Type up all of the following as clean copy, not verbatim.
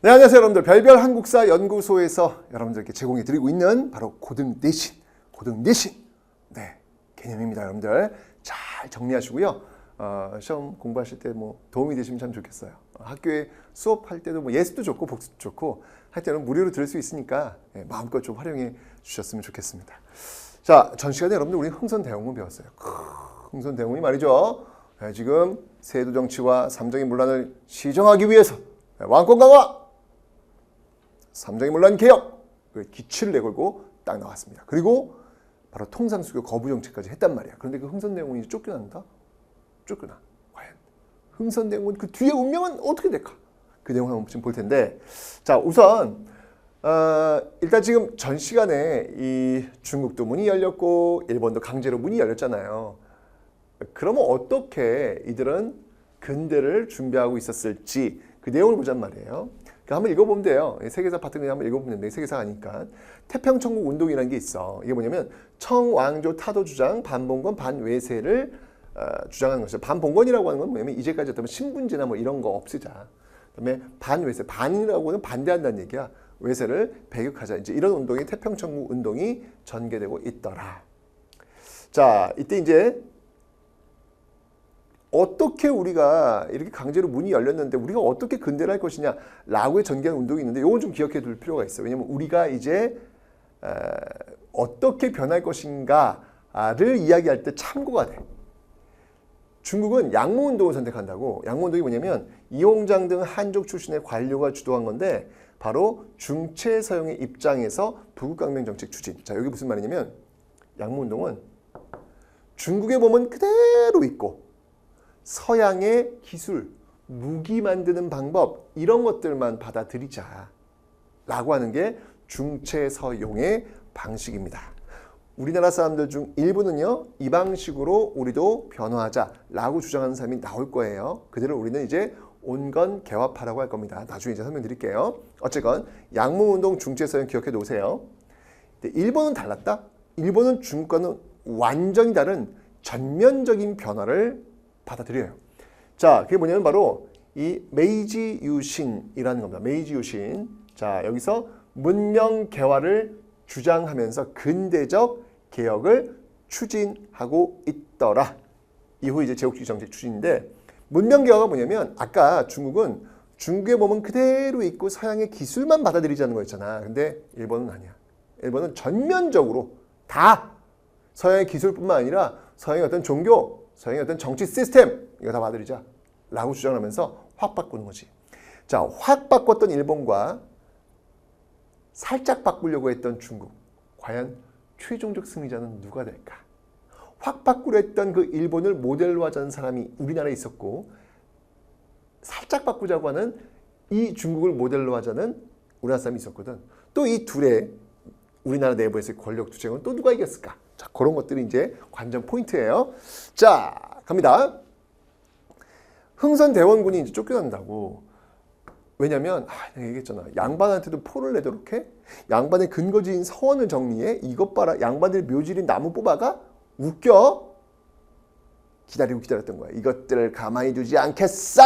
네, 안녕하세요 여러분들. 별별 한국사 연구소에서 여러분들께 제공해 드리고 있는 바로 고등 내신 네, 개념입니다. 여러분들 잘 정리하시고요. 시험 공부하실 때 뭐 도움이 되시면 참 좋겠어요. 학교에 수업할 때도 뭐 예습도 좋고 복습도 좋고 할 때는 무료로 들을 수 있으니까 마음껏 좀 활용해 주셨으면 좋겠습니다. 자, 전 시간에 여러분들 우리 흥선대원군 배웠어요. 흥선대원군이 말이죠. 지금 세도 정치와 삼정의 문란을 시정하기 위해서 왕권 강화, 삼정의 문란 개혁 기치를 내걸고 딱 나왔습니다. 그리고 바로 통상수교 거부 정책까지 했단 말이야. 그런데 그 흥선대원군이 쫓겨난다? 쫓겨나. 과연 흥선대원군 그 뒤에 운명은 어떻게 될까? 그 내용 한번 좀 볼 텐데, 자 우선 일단 지금 전 시간에 이 중국도 문이 열렸고 일본도 강제로 문이 열렸잖아요. 그러면 어떻게 이들은 근대를 준비하고 있었을지 그 내용을 보잔 말이에요. 한번 읽어보면 돼요. 세계사 파트 그냥 한번 읽어보면 되는데, 세계사 아니까 태평천국 운동이라는 게 있어. 이게 뭐냐면 청왕조 타도 주장 반봉건 반외세를 주장하는 것이죠. 반봉건이라고 하는 건 뭐냐면 이제까지 어떤 신분제나 뭐 이런 거 없애자. 그다음에 반외세, 반이라고는 반대한다는 얘기야. 외세를 배격하자. 이제 이런 운동이 태평천국 운동이 전개되고 있더라. 자, 이때 이제 어떻게 우리가 이렇게 강제로 문이 열렸는데 우리가 어떻게 근대를 할 것이냐 라고의 전개하는 운동이 있는데, 이건 좀 기억해 둘 필요가 있어요. 왜냐면 우리가 이제 어떻게 변할 것인가를 이야기할 때 참고가 돼. 중국은 양무운동을 선택한다고. 양무운동이 뭐냐면 이홍장 등 한족 출신의 관료가 주도한 건데, 바로 중체서용의 입장에서 부국강명 정책 추진. 자, 여기 무슨 말이냐면 양무운동은 중국의 몸은 그대로 있고 서양의 기술, 무기 만드는 방법 이런 것들만 받아들이자 라고 하는 게 중체서용의 방식입니다. 우리나라 사람들 중 일부는요, 이 방식으로 우리도 변화하자 라고 주장하는 사람이 나올 거예요. 그들을 우리는 이제 온건 개화파라고 할 겁니다. 나중에 이제 설명드릴게요. 어쨌건 양무운동 중체서용 기억해 놓으세요. 일본은 달랐다? 일본은 중국과는 완전히 다른 전면적인 변화를 받아들여요. 자, 그게 뭐냐면 바로 이 메이지 유신이라는 겁니다. 메이지 유신. 자, 여기서 문명 개화를 주장하면서 근대적 개혁을 추진하고 있더라. 이후 이제 제국주의 정책 추진인데, 문명 개화가 뭐냐면 아까 중국은 중국의 몸은 그대로 있고 서양의 기술만 받아들이자는 거였잖아. 근데 일본은 아니야. 일본은 전면적으로 다 서양의 기술뿐만 아니라 서양의 어떤 종교, 서양의 어떤 정치 시스템 이거 다 받아들이자 라고 주장하면서 확 바꾸는 거지. 자, 확 바꿨던 일본과 살짝 바꾸려고 했던 중국, 과연 최종적 승리자는 누가 될까? 확 바꾸려 했던 그 일본을 모델로 하자는 사람이 우리나라에 있었고, 살짝 바꾸자고 하는 이 중국을 모델로 하자는 우리나라 사람이 있었거든. 또 이 둘의 우리나라 내부에서의 권력 투쟁은 또 누가 이겼을까? 자, 그런 것들이 이제 관전 포인트예요. 자, 갑니다. 흥선대원군이 이제 쫓겨난다고. 왜냐면 내가 얘기했잖아. 양반한테도 포를 내도록 해? 양반의 근거지인 서원을 정리해? 이것 봐라. 양반들이 묘지린 나무 뽑아가? 웃겨? 기다리고 기다렸던 거야. 이것들을 가만히 두지 않겠어!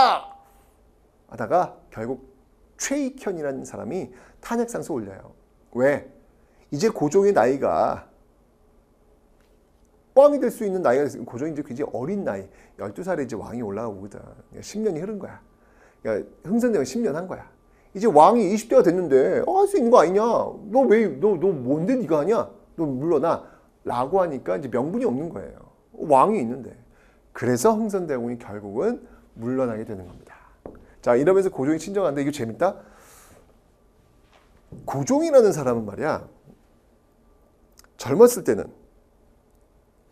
하다가 결국 최익현이라는 사람이 탄핵상소 올려요. 왜? 이제 고종의 나이가 뻥이 될 수 있는 나이가 됐어요. 고종이 이제 굉장히 어린 나이, 12살에 이제 왕이 올라오거든. 10년이 흐른 거야. 그러니까 흥선대원 10년 한 거야. 이제 왕이 20대가 됐는데 할 수 있는 거 아니냐? 너 뭔데 네가 하냐? 너 물러나. 라고 하니까 이제 명분이 없는 거예요. 왕이 있는데. 그래서 흥선대원이 결국은 물러나게 되는 겁니다. 자, 이러면서 고종이 친정하는데 이게 재밌다? 고종이라는 사람은 말이야, 젊었을 때는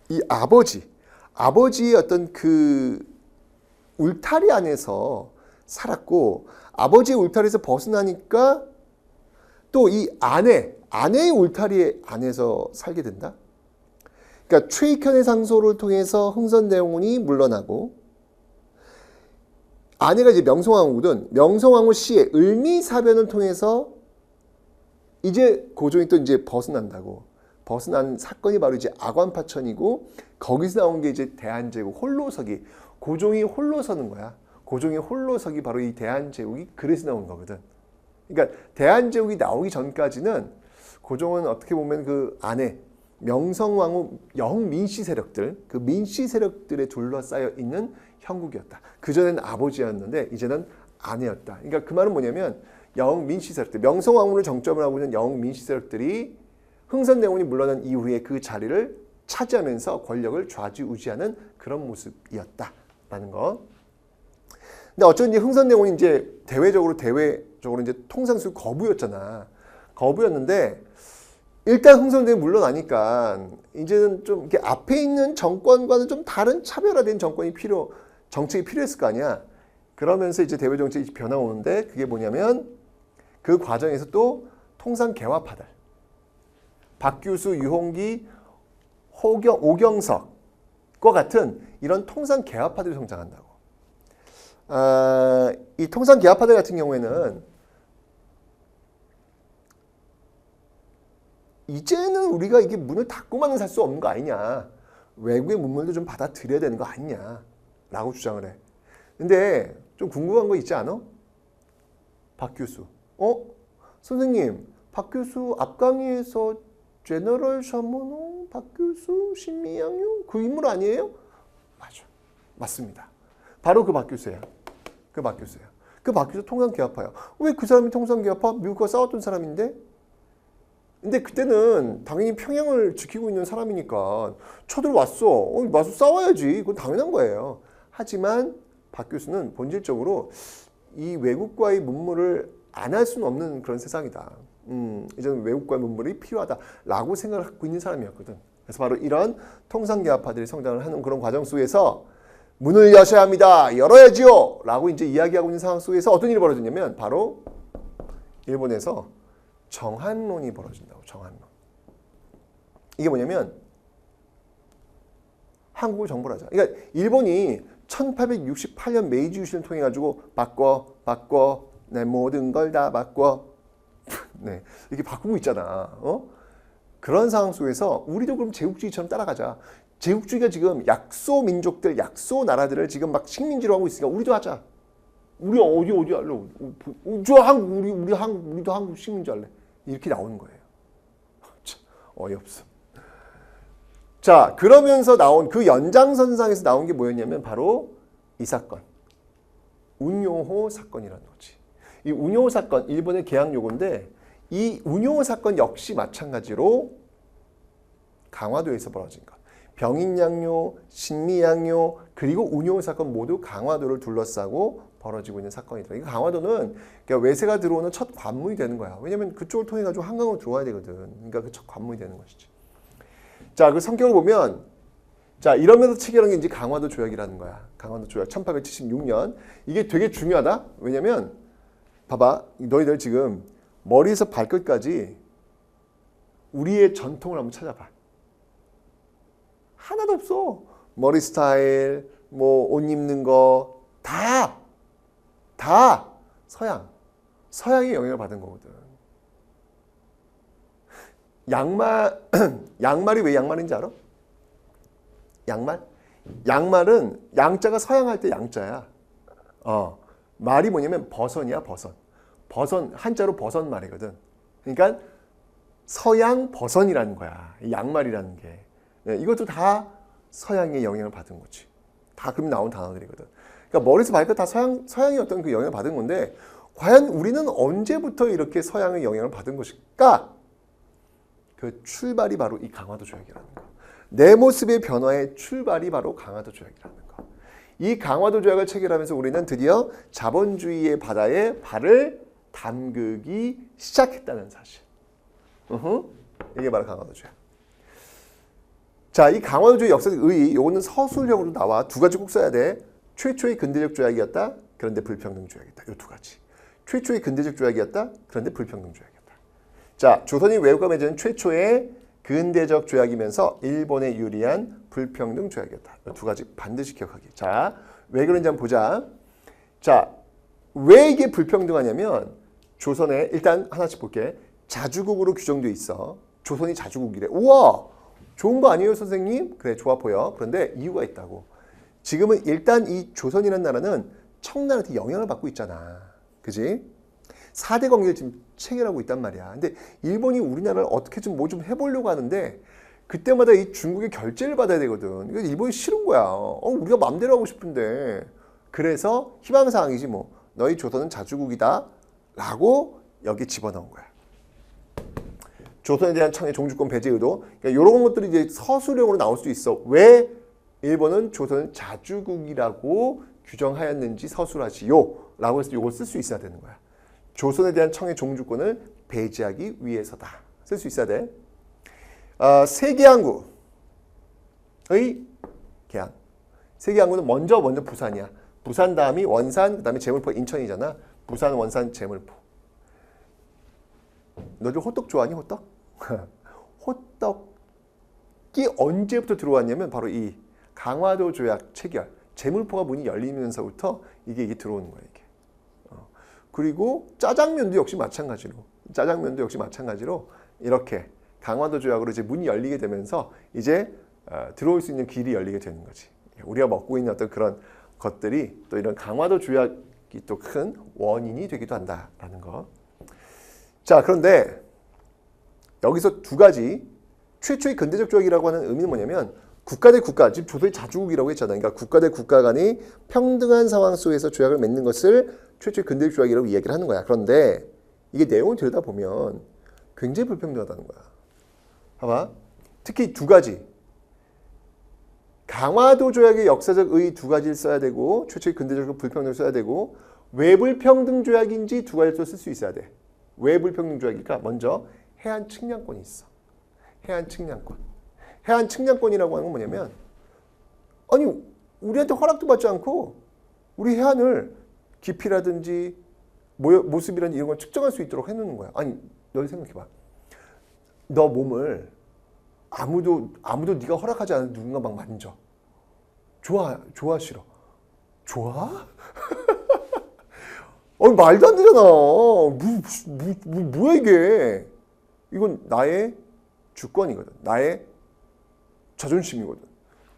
이 아버지의 어떤 그 울타리 안에서 살았고, 아버지의 울타리에서 벗어나니까 또 이 아내의 울타리 안에서 살게 된다. 그러니까 최익현의 상소를 통해서 흥선대원군이 물러나고, 아내가 이제 명성황후거든. 명성황후 씨의 을미사변을 통해서 이제 고종이 또 이제 벗어난다고. 벗어난 사건이 바로 이제 악원파천이고, 거기서 나온 게 이제 대한제국 홀로서기. 고종이 홀로 서는 거야. 고종의 홀로서기 바로 이 대한제국이 그래서 나온 거거든. 그러니까 대한제국이 나오기 전까지는 고종은 어떻게 보면 그 안에 명성황후 영민씨 세력들, 그 민씨 세력들에 둘러싸여 있는 형국이었다. 그전에는 아버지였는데 이제는 아내였다. 그러니까 그 말은 뭐냐면 영민씨 세력들, 명성황후를 정점을 하고 있는 영민씨 세력들이 흥선대원이 물러난 이후에 그 자리를 차지하면서 권력을 좌지우지하는 그런 모습이었다라는 거. 근데 어쩐지 흥선대원이 이제 대외적으로 이제 통상수 거부였잖아. 거부였는데 일단 흥선대원이 물러나니까 이제는 좀 이렇게 앞에 있는 정권과는 좀 다른 차별화된 정책이 필요했을 거 아니야. 그러면서 이제 대외 정책이 변화가 오는데 그게 뭐냐면 그 과정에서 또 통상 개화파들, 박규수, 유홍기, 오경석과 같은 이런 통상 개화파들이 성장한다고. 이 통상 개화파들 같은 경우에는 이제는 우리가 이게 문을 닫고만은 살 수 없는 거 아니냐. 외국의 문물도 좀 받아들여야 되는 거 아니냐. 라고 주장을 해. 근데 좀 궁금한 거 있지 않아? 박규수. 선생님, 박규수 앞강의에서 제너럴 셔먼홍, 박규수, 신미양요 그 인물 아니에요? 맞아. 맞습니다. 바로 그 박규수야. 그 박규수 통상개화파야. 왜 그 사람이 통상개화파? 미국과 싸웠던 사람인데? 근데 그때는 당연히 평양을 지키고 있는 사람이니까 쳐들어왔어. 와서 싸워야지. 그건 당연한 거예요. 하지만 박규수는 본질적으로 이 외국과의 문물을 안 할 수는 없는 그런 세상이다. 이제는 외국과의 문물이 필요하다라고 생각을 하고 있는 사람이었거든. 그래서 바로 이런 통상개화파들이 성장을 하는 그런 과정 속에서 문을 여셔야 합니다. 열어야지요. 라고 이제 이야기하고 있는 상황 속에서 어떤 일이 벌어졌냐면 바로 일본에서 정한론이 벌어진다고. 정한론. 이게 뭐냐면 한국을 정벌 하자. 그러니까 일본이 1868년 메이지 유신을 통해 가지고 바꿔 내 모든 걸 다 바꿔 네, 이렇게 바꾸고 있잖아. 그런 상황 속에서 우리도 그럼 제국주의처럼 따라가자. 제국주의가 지금 약소 민족들, 약소 나라들을 지금 막 식민지로 하고 있으니까 우리도 하자. 우리 어디 할래? 우리도 한국 식민지 할래. 이렇게 나오는 거예요. 참 어이없어. 자, 그러면서 나온 그 연장선상에서 나온 게 뭐였냐면 바로 이 사건. 운요호 사건이라는 거지. 이 운요호 사건, 일본의 개항 요구인데 이 운요호 사건 역시 마찬가지로 강화도에서 벌어진 것. 병인양요, 신미양요, 그리고 운요호 사건 모두 강화도를 둘러싸고 벌어지고 있는 사건이다. 이 강화도는 그러니까 외세가 들어오는 첫 관문이 되는 거야. 왜냐면 그쪽을 통해 가지고 한강으로 들어와야 되거든. 그러니까 그 첫 관문이 되는 것이지. 자, 그 성격을 보면 자, 이러면서 체결한 게 이제 강화도 조약이라는 거야. 강화도 조약 1876년. 이게 되게 중요하다. 왜냐면 봐봐. 너희들 지금 머리에서 발끝까지 우리의 전통을 한번 찾아봐. 하나도 없어. 머리 스타일, 뭐 옷 입는 거 다 서양의 영향을 받은 거거든. 양말이 왜 양말인지 알아? 양말은 양자가 서양할 때 양자야. 말이 뭐냐면 버선이야, 버선 한자로 버선 말이거든. 그러니까 서양 버선이라는 거야. 양말이라는 게. 네, 이것도 다 서양의 영향을 받은 거지. 다 그럼 나온 단어들이거든. 그러니까 머리에서 발끝 다 서양의 어떤 그 영향을 받은 건데 과연 우리는 언제부터 이렇게 서양의 영향을 받은 것일까? 그 출발이 바로 이 강화도 조약이라는 거. 내 모습의 변화의 출발이 바로 강화도 조약이라는 거. 이 강화도 조약을 체결하면서 우리는 드디어 자본주의의 바다에 발을 담그기 시작했다는 사실. 이게 바로 강화도 조약. 자, 이 강화도 조약 역사적 의의, 요거는 서술형으로 나와. 두 가지 꼭 써야 돼. 최초의 근대적 조약이었다. 그런데 불평등 조약이었다. 요 두 가지. 최초의 근대적 조약이었다. 그런데 불평등 조약이었다. 자, 조선이 외국과 맺은 최초의 근대적 조약이면서 일본에 유리한 불평등 조약이었다. 이 두 가지 반드시 기억하기. 자, 왜 그런지 한번 보자. 자, 왜 이게 불평등하냐면 조선에 일단 하나씩 볼게. 자주국으로 규정돼 있어. 조선이 자주국이래. 우와, 좋은 거 아니에요, 선생님? 그래, 좋아 보여. 그런데 이유가 있다고. 지금은 일단 이 조선이라는 나라는 청나라한테 영향을 받고 있잖아. 그지? 4대 관계를 지금 체결하고 있단 말이야. 근데 일본이 우리나라를 어떻게 좀 뭐 좀 해보려고 하는데 그때마다 이 중국의 결제를 받아야 되거든. 이거 일본이 싫은 거야. 우리가 마음대로 하고 싶은데. 그래서 희망사항이지 뭐. 너희 조선은 자주국이다 라고 여기 집어넣은 거야. 조선에 대한 청해 종주권 배제 의도. 그러니까 이런 것들이 이제 서술형으로 나올 수 있어. 왜 일본은 조선은 자주국이라고 규정하였는지 서술하시오 라고 해서 이걸 쓸 수 있어야 되는 거야. 조선에 대한 청해 종주권을 배제하기 위해서다. 쓸 수 있어야 돼. 세계항구의 개항. 세계항구는 먼저 부산이야. 부산 다음이 원산, 그 다음에 제물포 인천이잖아. 부산, 원산, 제물포. 너희들 호떡 좋아하니, 호떡? 호떡이 언제부터 들어왔냐면 바로 이 강화도 조약 체결. 제물포가 문이 열리면서부터 이게 들어오는 거야, 이게. 그리고 짜장면도 역시 마찬가지로. 이렇게 강화도 조약으로 이제 문이 열리게 되면서 이제 들어올 수 있는 길이 열리게 되는 거지. 우리가 먹고 있는 어떤 그런 것들이 또 이런 강화도 조약이 또 큰 원인이 되기도 한다라는 거. 자, 그런데 여기서 두 가지 최초의 근대적 조약이라고 하는 의미는 뭐냐면 국가 대 국가, 지금 조선이 자주국이라고 했잖아요. 그러니까 국가 대 국가 간이 평등한 상황 속에서 조약을 맺는 것을 최초의 근대적 조약이라고 이야기를 하는 거야. 그런데 이게 내용을 들여다보면 굉장히 불평등하다는 거야. 봐봐. 특히 두 가지. 강화도 조약의 역사적 의의 두 가지를 써야 되고 최초의 근대적 불평등을 써야 되고 왜 불평등 조약인지 두 가지를 쓸 수 있어야 돼. 왜 불평등 조약일까? 먼저 해안 측량권이 있어. 해안 측량권. 해안 측량권이라고 하는 건 뭐냐면 아니 우리한테 허락도 받지 않고 우리 해안을 깊이라든지 모습이라든지 이런 걸 측정할 수 있도록 해놓는 거야. 아니 너희 생각해봐. 너 몸을 아무도 네가 허락하지 않은 누군가 막 만져. 좋아, 싫어. 좋아? 말도 안 되잖아. 뭐야 이게. 이건 나의 주권이거든. 나의 자존심이거든.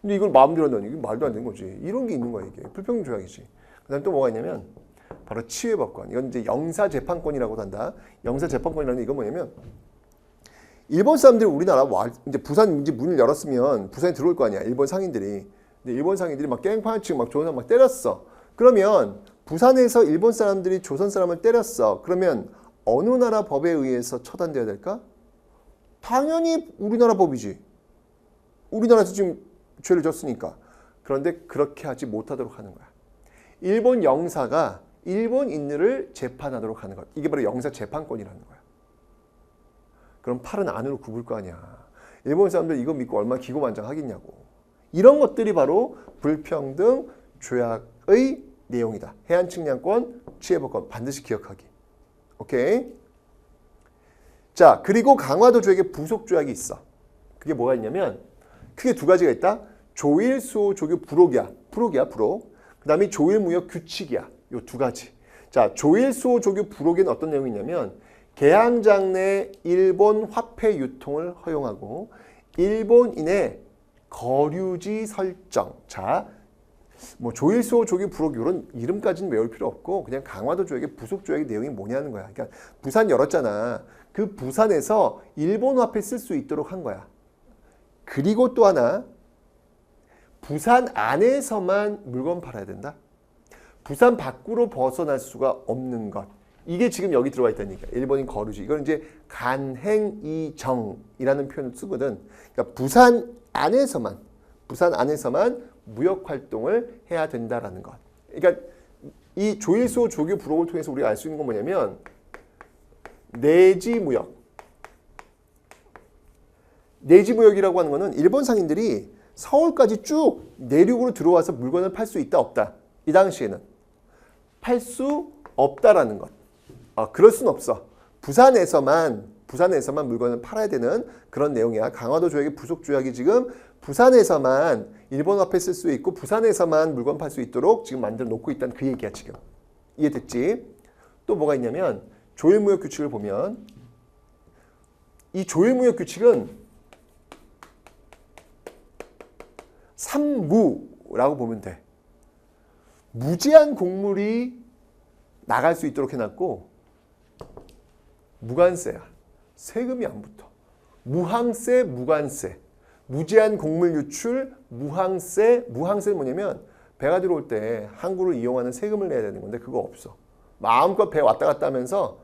근데 이걸 마음대로 한다니 이게 말도 안 되는 거지. 이런 게 있는 거야 이게. 불평등 조약이지. 그다음에 또 뭐가 있냐면 바로 치외법권. 이건 이제 영사재판권이라고도 한다. 영사재판권이라는 게 이건 뭐냐면 일본 사람들이 우리나라 이제 부산 이제 문을 열었으면 부산에 들어올 거 아니야. 일본 상인들이. 근데 일본 상인들이 막 깽판을 치고 막 조선 사람 막 때렸어. 그러면 부산에서 일본 사람들이 조선 사람을 때렸어. 그러면 어느 나라 법에 의해서 처단돼야 될까? 당연히 우리나라 법이지. 우리나라에서 지금 죄를 졌으니까. 그런데 그렇게 하지 못하도록 하는 거야. 일본 영사가 일본인들을 재판하도록 하는 것. 이게 바로 영사재판권이라는 거야. 그럼 팔은 안으로 굽을 거 아니야. 일본 사람들 이거 믿고 얼마나 기고만장하겠냐고. 이런 것들이 바로 불평등 조약의 내용이다. 해안 측량권, 치해법권 반드시 기억하기. 오케이? 자, 그리고 강화도 조약에 부속 조약이 있어. 그게 뭐가 있냐면 크게 두 가지가 있다. 조일 수호 조교 부록이야. 부록. 그 다음에 조일 무역 규칙이야. 요 두 가지. 자, 조일 수호 조교 부록에는 어떤 내용이 있냐면 개항장 내 일본 화폐 유통을 허용하고 일본인의 거류지 설정. 자, 뭐 조일수호 조교 부록 이런 이름까지는 외울 필요 없고 그냥 강화도 조약의 부속 조약의 내용이 뭐냐는 거야. 그러니까 부산 열었잖아. 그 부산에서 일본 화폐 쓸 수 있도록 한 거야. 그리고 또 하나 부산 안에서만 물건 팔아야 된다. 부산 밖으로 벗어날 수가 없는 것. 이게 지금 여기 들어와 있다는 얘기야. 일본인 거류지. 이걸 이제 간행이정이라는 표현을 쓰거든. 그러니까 부산 안에서만 무역 활동을 해야 된다라는 것. 그러니까 이 조일수호 조교 부록을 통해서 우리가 알 수 있는 건 뭐냐면 내지 무역이라고 하는 거는 일본 상인들이 서울까지 쭉 내륙으로 들어와서 물건을 팔 수 있다 없다. 이 당시에는 팔 수 없다라는 것. 그럴 순 없어. 부산에서만 물건을 팔아야 되는 그런 내용이야. 강화도 조약의 부속 조약이 지금 부산에서만 일본 화폐 쓸 수 있고 부산에서만 물건 팔 수 있도록 지금 만들어 놓고 있다는 그 얘기야 지금. 이해됐지? 또 뭐가 있냐면 조일무역 규칙을 보면 이 조일무역 규칙은 삼무라고 보면 돼. 무제한 곡물이 나갈 수 있도록 해놨고 무관세야. 세금이 안 붙어. 무항세, 무관세. 무제한 곡물 유출, 무항세. 무항세는 뭐냐면 배가 들어올 때 항구를 이용하는 세금을 내야 되는 건데 그거 없어. 마음껏 배 왔다 갔다 하면서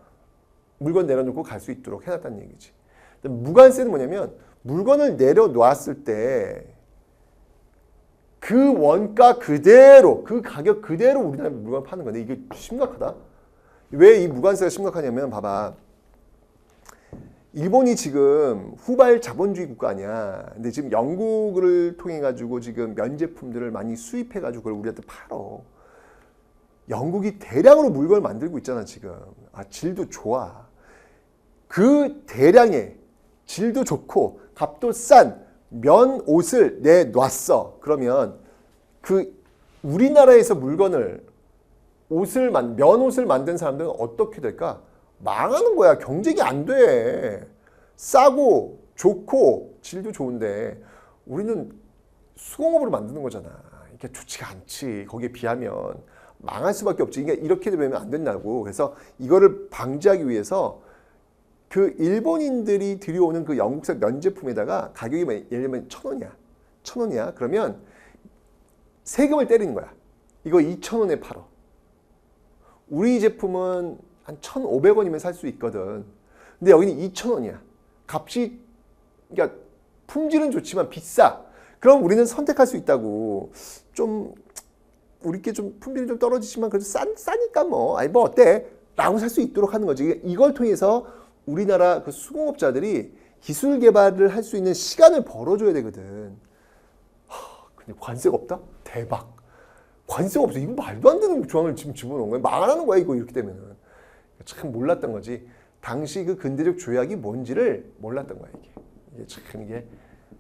물건 내려놓고 갈 수 있도록 해놨다는 얘기지. 무관세는 뭐냐면 물건을 내려놓았을 때 그 원가 그대로, 그 가격 그대로 우리나라 물건을 파는 건데 이게 심각하다. 왜 이 무관세가 심각하냐면 봐봐. 일본이 지금 후발 자본주의 국가 아니야. 근데 지금 영국을 통해 가지고 지금 면제품들을 많이 수입해 가지고 그걸 우리한테 팔어. 영국이 대량으로 물건을 만들고 있잖아 지금. 질도 좋아. 그 대량의 질도 좋고 값도 싼 면 옷을 내놨어. 그러면 그 우리나라에서 물건을 면 옷을 만든 사람들은 어떻게 될까? 망하는 거야. 경쟁이 안 돼. 싸고 좋고 질도 좋은데 우리는 수공업으로 만드는 거잖아. 이게 좋지가 않지. 거기에 비하면 망할 수밖에 없지. 이게 이렇게 되면 안 된다고. 그래서 이거를 방지하기 위해서 그 일본인들이 들여오는 그 영국산 면제품에다가 가격이 예를 들면 1,000원이야. 1,000원이야. 그러면 세금을 때리는 거야. 이거 2,000원에 팔어. 우리 제품은 한 1,500원이면 살 수 있거든. 근데 여기는 2,000원이야. 값이, 그러니까 품질은 좋지만 비싸. 그럼 우리는 선택할 수 있다고. 좀 우리께 좀 품질이 좀 떨어지지만 그래도 싸니까 뭐 어때? 라고 살 수 있도록 하는 거지. 이걸 통해서 우리나라 그 수공업자들이 기술 개발을 할 수 있는 시간을 벌어줘야 되거든. 근데 관세가 없다? 대박. 관세가 없어. 이거 말도 안 되는 조항을 지금 집어넣은 거야. 망하는 거야 이거 이렇게 되면은. 참 몰랐던 거지. 당시 그 근대적 조약이 뭔지를 몰랐던 거야 이게.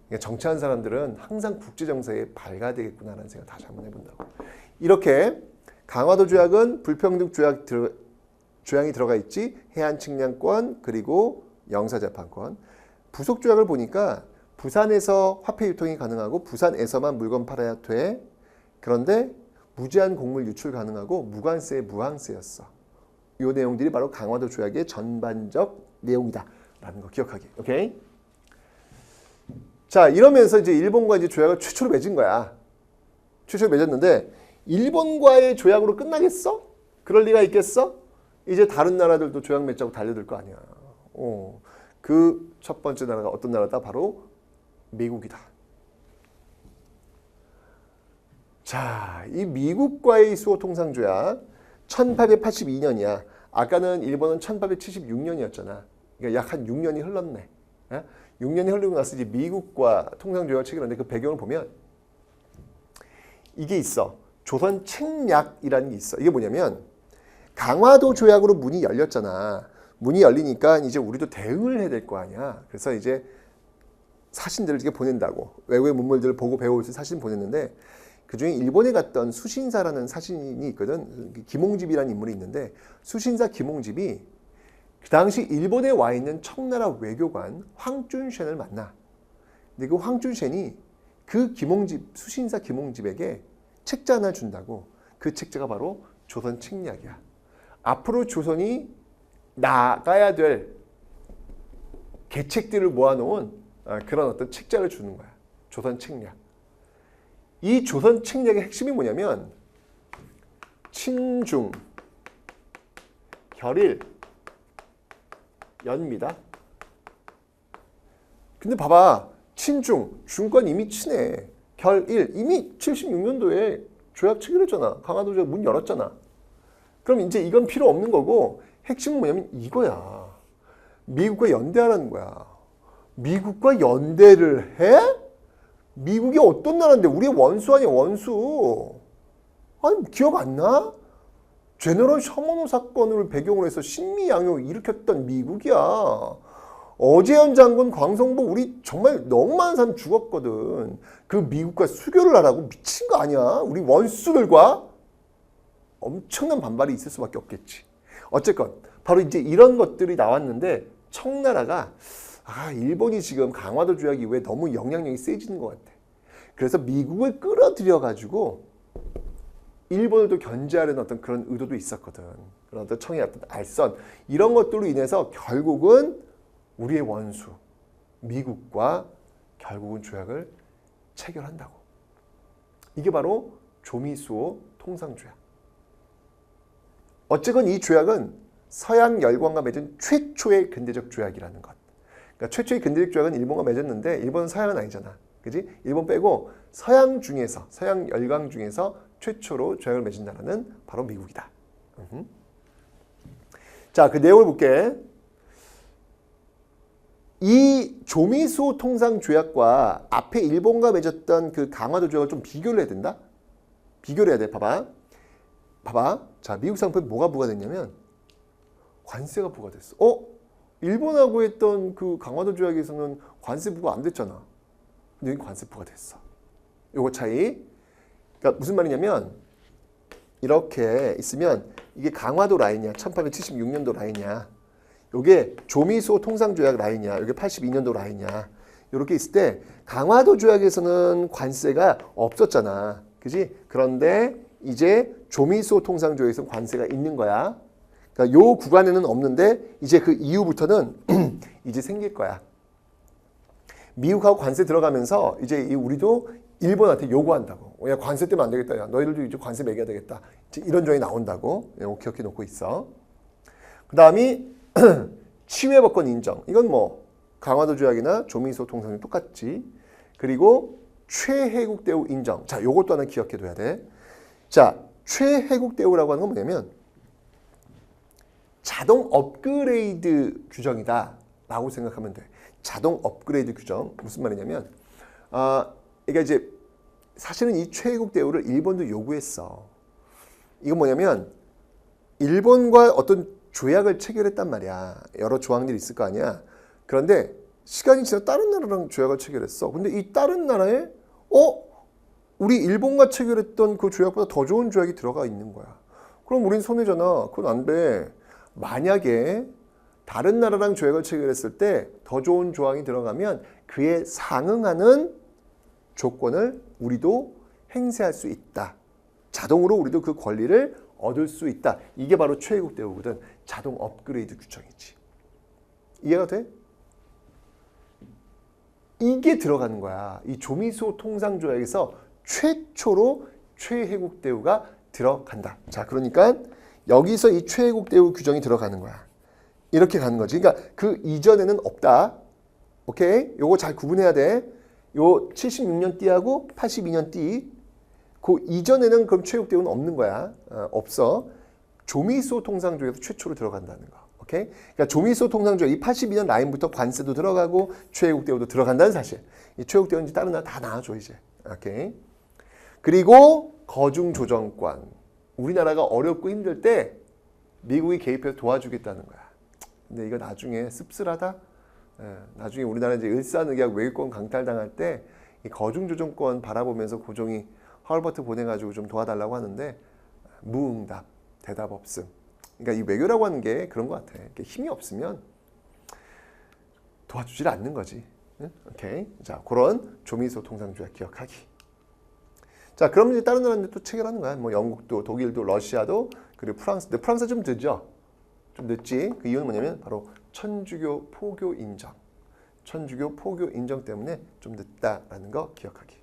이게 정치하는 사람들은 항상 국제 정세에 밝아야 되겠구나라는 생각 다시 한번 해본다고. 이렇게 강화도 조약은 불평등 조항이 들어가 있지. 해안 측량권 그리고 영사재판권. 부속 조약을 보니까 부산에서 화폐 유통이 가능하고 부산에서만 물건 팔아야 돼. 그런데 무제한 곡물 유출 가능하고 무관세, 무항세였어. 이 내용들이 바로 강화도 조약의 전반적 내용이다라는 거 기억하기. 오케이? 자, 이러면서 이제 일본과 이제 조약을 최초로 맺은 거야. 최초로 맺었는데 일본과의 조약으로 끝나겠어? 그럴 리가 있겠어? 이제 다른 나라들도 조약 맺자고 달려들 거 아니야. 그 첫 번째 나라가 어떤 나라다? 바로 미국이다. 자, 이 미국과의 수호통상조약 1882년이야. 아까는 일본은 1876년이었잖아. 그러니까 약 한 6년이 흘렀네. 6년이 흐르고 나서 이제 미국과 통상조약을 체결하는데 그 배경을 보면 이게 있어. 조선 책략이라는 게 있어. 이게 뭐냐면 강화도 조약으로 문이 열렸잖아. 문이 열리니까 이제 우리도 대응을 해야 될 거 아니야. 그래서 이제 사신들을 이렇게 보낸다고. 외국의 문물들을 보고 배울 수 사신 보냈는데 그중에 일본에 갔던 수신사라는 사신이 있거든. 김홍집이라는 인물이 있는데 수신사 김홍집이 그 당시 일본에 와 있는 청나라 외교관 황준쉔을 만나. 근데 그 황준쉔이 그 수신사 김홍집에게 책자 하나 준다고. 그 책자가 바로 조선 책략이야. 앞으로 조선이 나가야 될 계책들을 모아놓은 그런 어떤 책자를 주는 거야. 조선 책략. 이 조선 책략의 핵심이 뭐냐면 친중, 결일, 연미다. 근데 봐봐. 친중, 중권 이미 친해. 결일, 이미 76년도에 조약 체결했잖아. 강화도 조약 문 열었잖아. 그럼 이제 이건 필요 없는 거고 핵심은 뭐냐면 이거야. 미국과 연대하라는 거야. 미국과 연대를 해? 미국이 어떤 나라인데 우리의 원수 아니야 원수. 아니 기억 안 나? 제너럴 셔먼호 사건을 배경으로 해서 신미양요 일으켰던 미국이야. 어재현 장군, 광성보 우리 정말 너무 많은 사람 죽었거든. 그 미국과 수교를 하라고 미친 거 아니야? 우리 원수들과 엄청난 반발이 있을 수밖에 없겠지. 어쨌건 바로 이제 이런 것들이 나왔는데 청나라가 일본이 지금 강화도 조약 이후에 너무 영향력이 세지는 것 같아. 그래서 미국을 끌어들여 가지고 일본을 또 견제하려는 어떤 그런 의도도 있었거든. 그런 어떤 청의 어떤 알선 이런 것들로 인해서 결국은 우리의 원수 미국과 결국은 조약을 체결한다고. 이게 바로 조미수호 통상조약. 어쨌건 이 조약은 서양 열강과 맺은 최초의 근대적 조약이라는 것. 그러니까 최초의 근대적 조약은 일본과 맺었는데 일본은 서양은 아니잖아. 그지? 일본 빼고 서양 중에서 서양 열강 중에서 최초로 조약을 맺은 나라는 바로 미국이다. 자, 그 내용을 볼게. 이 조미수호 통상조약과 앞에 일본과 맺었던 그 강화도 조약을 좀 비교를 해야 된다. 비교를 해야 돼. 봐봐. 자, 미국 상품에 뭐가 부과됐냐면 관세가 부과됐어. 일본하고 했던 그 강화도 조약에서는 관세 부과 안 됐잖아. 근데 여기 관세 부과됐어. 요거 차이. 그러니까 무슨 말이냐면 이렇게 있으면 이게 강화도 라인이야. 1876년도 라인이야. 요게 조미수호 통상조약 라인이야. 요게 82년도 라인이야. 요렇게 있을 때 강화도 조약에서는 관세가 없었잖아. 그지? 그런데 이제 조미수호 통상조약에서는 관세가 있는 거야. 그러니까 요 구간에는 없는데 이제 그 이후부터는 이제 생길 거야. 미국하고 관세 들어가면서 이제 우리도 일본한테 요구한다고. 야, 관세 때문에 안 되겠다. 야, 너희들도 이제 관세 매겨야 되겠다. 이제 이런 조항이 나온다고. 이거 기억해 놓고 있어. 그 다음이 치외법권 인정. 이건 뭐 강화도 조약이나 조미수호 통상이 똑같지. 그리고 최혜국 대우 인정. 자, 요것도 하나 기억해 둬야 돼. 자, 최혜국 대우라고 하는 건 뭐냐면 자동 업그레이드 규정이다 라고 생각하면 돼. 자동 업그레이드 규정. 무슨 말이냐면 그러니까 이제 사실은 이 최혜국 대우를 일본도 요구했어. 이건 뭐냐면 일본과 어떤 조약을 체결했단 말이야. 여러 조항들이 있을 거 아니야. 그런데 시간이 지나 다른 나라랑 조약을 체결했어. 근데 이 다른 나라에 우리 일본과 체결했던 그 조약보다 더 좋은 조약이 들어가 있는 거야. 그럼 우린 손해잖아. 그건 안 돼. 만약에 다른 나라랑 조약을 체결했을 때 더 좋은 조항이 들어가면 그에 상응하는 조건을 우리도 행사할 수 있다. 자동으로 우리도 그 권리를 얻을 수 있다. 이게 바로 최혜국 대우거든. 자동 업그레이드 규정이지. 이해가 돼? 이게 들어가는 거야. 이 조미수호 통상조약에서 최초로 최혜국 대우가 들어간다. 자, 그러니까 여기서 이 최혜국 대우 규정이 들어가는 거야. 이렇게 가는 거지. 그러니까 그 이전에는 없다. 오케이? 요거 잘 구분해야 돼. 요 76년 띠하고 82년 띠. 그 이전에는 그럼 최혜국 대우는 없는 거야. 없어. 조미수호 통상조약에서 최초로 들어간다는 거. 오케이? 그러니까 조미수호 통상조약 이 82년 라인부터 관세도 들어가고 최혜국 대우도 들어간다는 사실. 이 최혜국 대우는 이제 다른 나라 다 나와줘 이제. 오케이? 그리고 거중 조정권. 우리나라가 어렵고 힘들 때 미국이 개입해서 도와주겠다는 거야. 근데 이거 나중에 씁쓸하다. 나중에 우리나라 이제 일산의학 외교권 강탈당할 때 이 거중 조정권 바라보면서 고종이 헐버트 보내가지고 좀 도와달라고 하는데 무응답, 대답 없음. 그러니까 이 외교라고 하는 게 그런 것 같아. 힘이 없으면 도와주질 않는 거지. 응? 오케이. 자, 그런 조미수호 통상조약 기억하기. 자, 그러면 이제 다른 나라들 또 체결하는 거야. 뭐 영국도, 독일도, 러시아도, 그리고 프랑스. 근데 프랑스 좀 늦죠. 좀 늦지. 그 이유는 뭐냐면 바로 천주교 포교 인정. 천주교 포교 인정 때문에 좀 늦다라는 거 기억하기.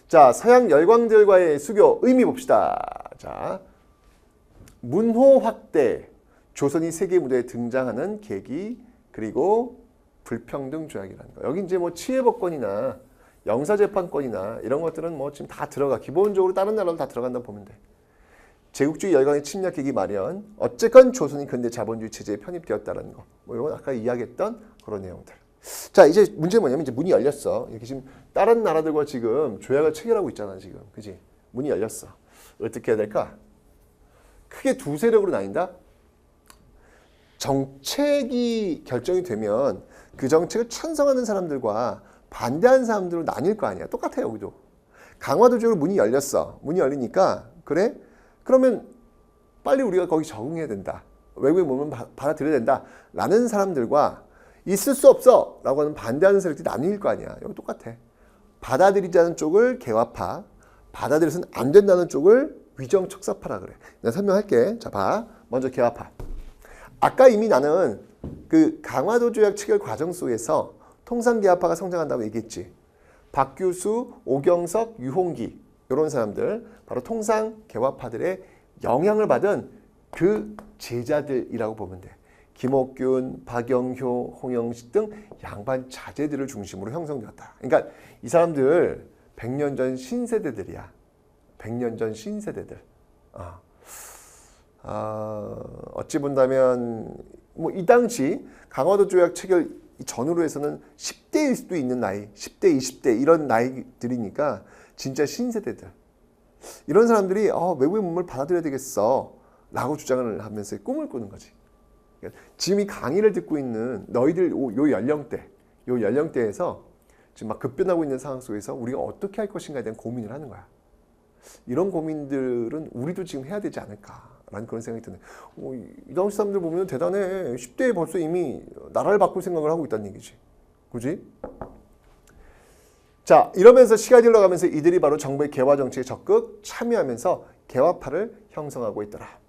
자, 서양 열강들과의 수교 의미 봅시다. 자, 문호 확대, 조선이 세계 무대에 등장하는 계기, 그리고 불평등 조약이라는 거. 여기 이제 뭐 치해법권이나 영사재판권이나 이런 것들은 뭐 지금 다 들어가. 기본적으로 다른 나라도 다 들어간다고 보면 돼. 제국주의 열강의 침략 계기 마련. 어쨌건 조선이 근대 자본주의 체제에 편입되었다는 거. 뭐 이건 아까 이야기했던 그런 내용들. 자, 이제 문제는 뭐냐면 이제 문이 열렸어. 이렇게 지금 다른 나라들과 지금 조약을 체결하고 있잖아, 지금. 그지? 문이 열렸어. 어떻게 해야 될까? 크게 두 세력으로 나뉜다. 정책이 결정이 되면 그 정책을 찬성하는 사람들과 반대하는 사람들로 나뉠 거 아니야. 똑같아요, 여기도. 강화도적으로 문이 열렸어. 문이 열리니까 그래? 그러면 빨리 우리가 거기 적응해야 된다. 외국의 몸을 받아들여야 된다. 라는 사람들과 있을 수 없어. 라고 하는 반대하는 세력들이 나뉠 거 아니야. 여기 똑같아. 받아들이자는 쪽을 개화파, 받아들여서는 안 된다는 쪽을 위정척사파라 그래. 내가 설명할게. 자, 봐. 먼저 개화파. 아까 이미 나는 그 강화도 조약 체결 과정 속에서 통상개화파가 성장한다고 얘기했지. 박규수, 오경석, 유홍기 이런 사람들 바로 통상개화파들의 영향을 받은 그 제자들이라고 보면 돼. 김옥균, 박영효, 홍영식 등 양반 자제들을 중심으로 형성되었다. 그러니까 이 사람들 100년 전 신세대들이야. 100년 전 신세대들. 어찌 본다면 뭐 이 당시 강화도 조약 체결 전후로 해서는 10대일 수도 있는 나이, 10대, 20대 이런 나이들이니까 진짜 신세대들. 이런 사람들이 외국의 문물을 받아들여야 되겠어 라고 주장을 하면서 꿈을 꾸는 거지. 지금 이 강의를 듣고 있는 너희들 요 연령대에서 지금 막 급변하고 있는 상황 속에서 우리가 어떻게 할 것인가에 대한 고민을 하는 거야. 이런 고민들은 우리도 지금 해야 되지 않을까라는 그런 생각이 드네. 이 당시 사람들 보면 대단해. 10대에 벌써 이미 나라를 바꿀 생각을 하고 있다는 얘기지. 그지? 자, 이러면서 시간이 흘러가면서 이들이 바로 정부의 개화 정책에 적극 참여하면서 개화파를 형성하고 있더라.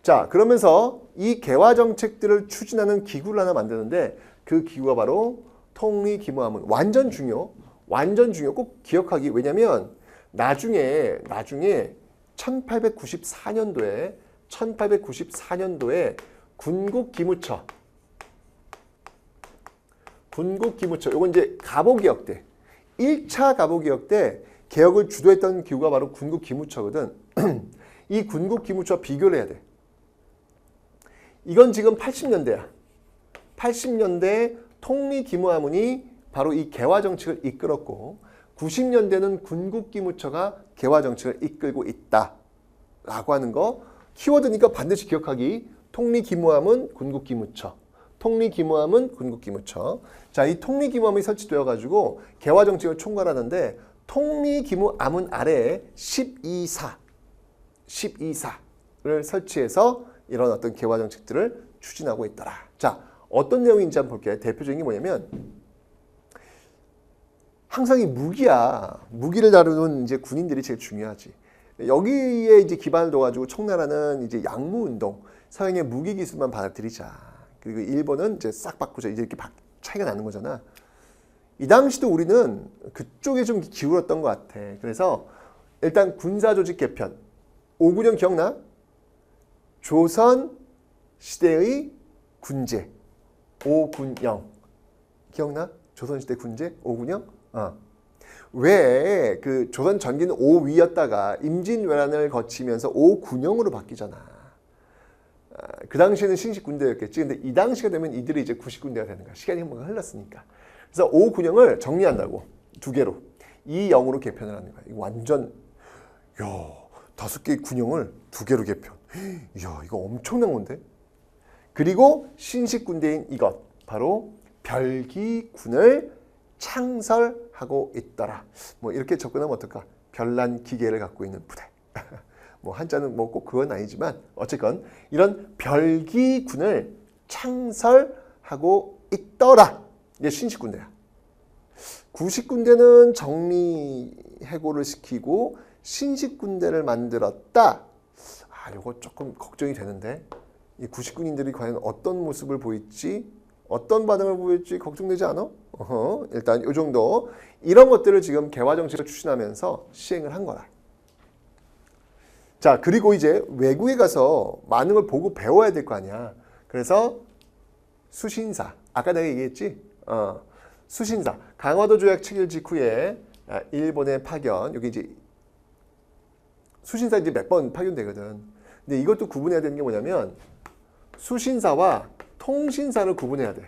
자, 그러면서 이 개화 정책들을 추진하는 기구를 하나 만드는데 그 기구가 바로 통리기무하문. 완전 중요. 꼭 기억하기. 왜냐면 나중에 1894년도에 군국기무처 요건 이제 갑오개혁 때 1차 갑오개혁 때 개혁을 주도했던 기구가 바로 군국기무처거든. 이 군국기무처와 비교를 해야 돼. 이건 지금 80년대야. 80년대 통리기무하문이 바로 이 개화 정책을 이끌었고 90년대는 군국기무처가 개화 정책을 이끌고 있다라고 하는 거 키워드니까 반드시 기억하기. 통리기무하문, 군국기무처. 통리기무하문, 군국기무처. 자, 이 통리기무하문이 설치되어 가지고 개화 정책을 총괄하는데 통리기무하문 아래에 12사를 설치해서 이런 어떤 개화 정책들을 추진하고 있더라. 자, 어떤 내용인지 한번 볼게요. 대표적인 게 뭐냐면 항상 이 무기를 다루는 이제 군인들이 제일 중요하지. 여기에 이제 기반을 둬가지고 청나라는 이제 양무운동, 서양의 무기 기술만 받아들이자. 그리고 일본은 이제 싹 바꾸자. 이제 이렇게 차이가 나는 거잖아. 이 당시도 우리는 그쪽에 좀 기울었던 것 같아. 그래서 일단 군사조직 개편. 59년 기억나? 조선 시대의 군제. 오군영. 기억나? 조선시대 군제? 오군영? 왜 그 조선 전기는 오위였다가 임진왜란을 거치면서 오군영으로 바뀌잖아. 그 당시에는 신식군대였겠지. 근데 이 당시가 되면 이들이 이제 구식군대가 되는 거야. 시간이 한번 흘렀으니까. 그래서 오군영을 정리한다고. 두 개로. 이영으로 개편을 하는 거야. 이거 완전 5개의 군영을 2개로 개편. 이야, 이거 엄청난 건데. 그리고 신식군대인 이것. 바로 별기군을 창설하고 있더라. 뭐 이렇게 접근하면 어떨까? 별난 기계를 갖고 있는 부대. 뭐 한자는 뭐 꼭 그건 아니지만 어쨌건 이런 별기군을 창설하고 있더라. 이게 신식군대야. 구식군대는 정리해고를 시키고 신식군대를 만들었다. 이거 조금 걱정이 되는데 이 구식군인들이 과연 어떤 모습을 보일지 어떤 반응을 보일지 걱정되지 않아? 일단 이 정도 이런 것들을 지금 개화 정책을 추진하면서 시행을 한 거라. 자, 그리고 이제 외국에 가서 많은 걸 보고 배워야 될 거 아니야. 그래서 수신사, 아까 내가 얘기했지? 수신사, 강화도 조약 체결 직후에 일본의 파견, 여기 이제 수신사 이제 몇 번 파견되거든. 근데 이것도 구분해야 되는 게 뭐냐면 수신사와 통신사를 구분해야 돼.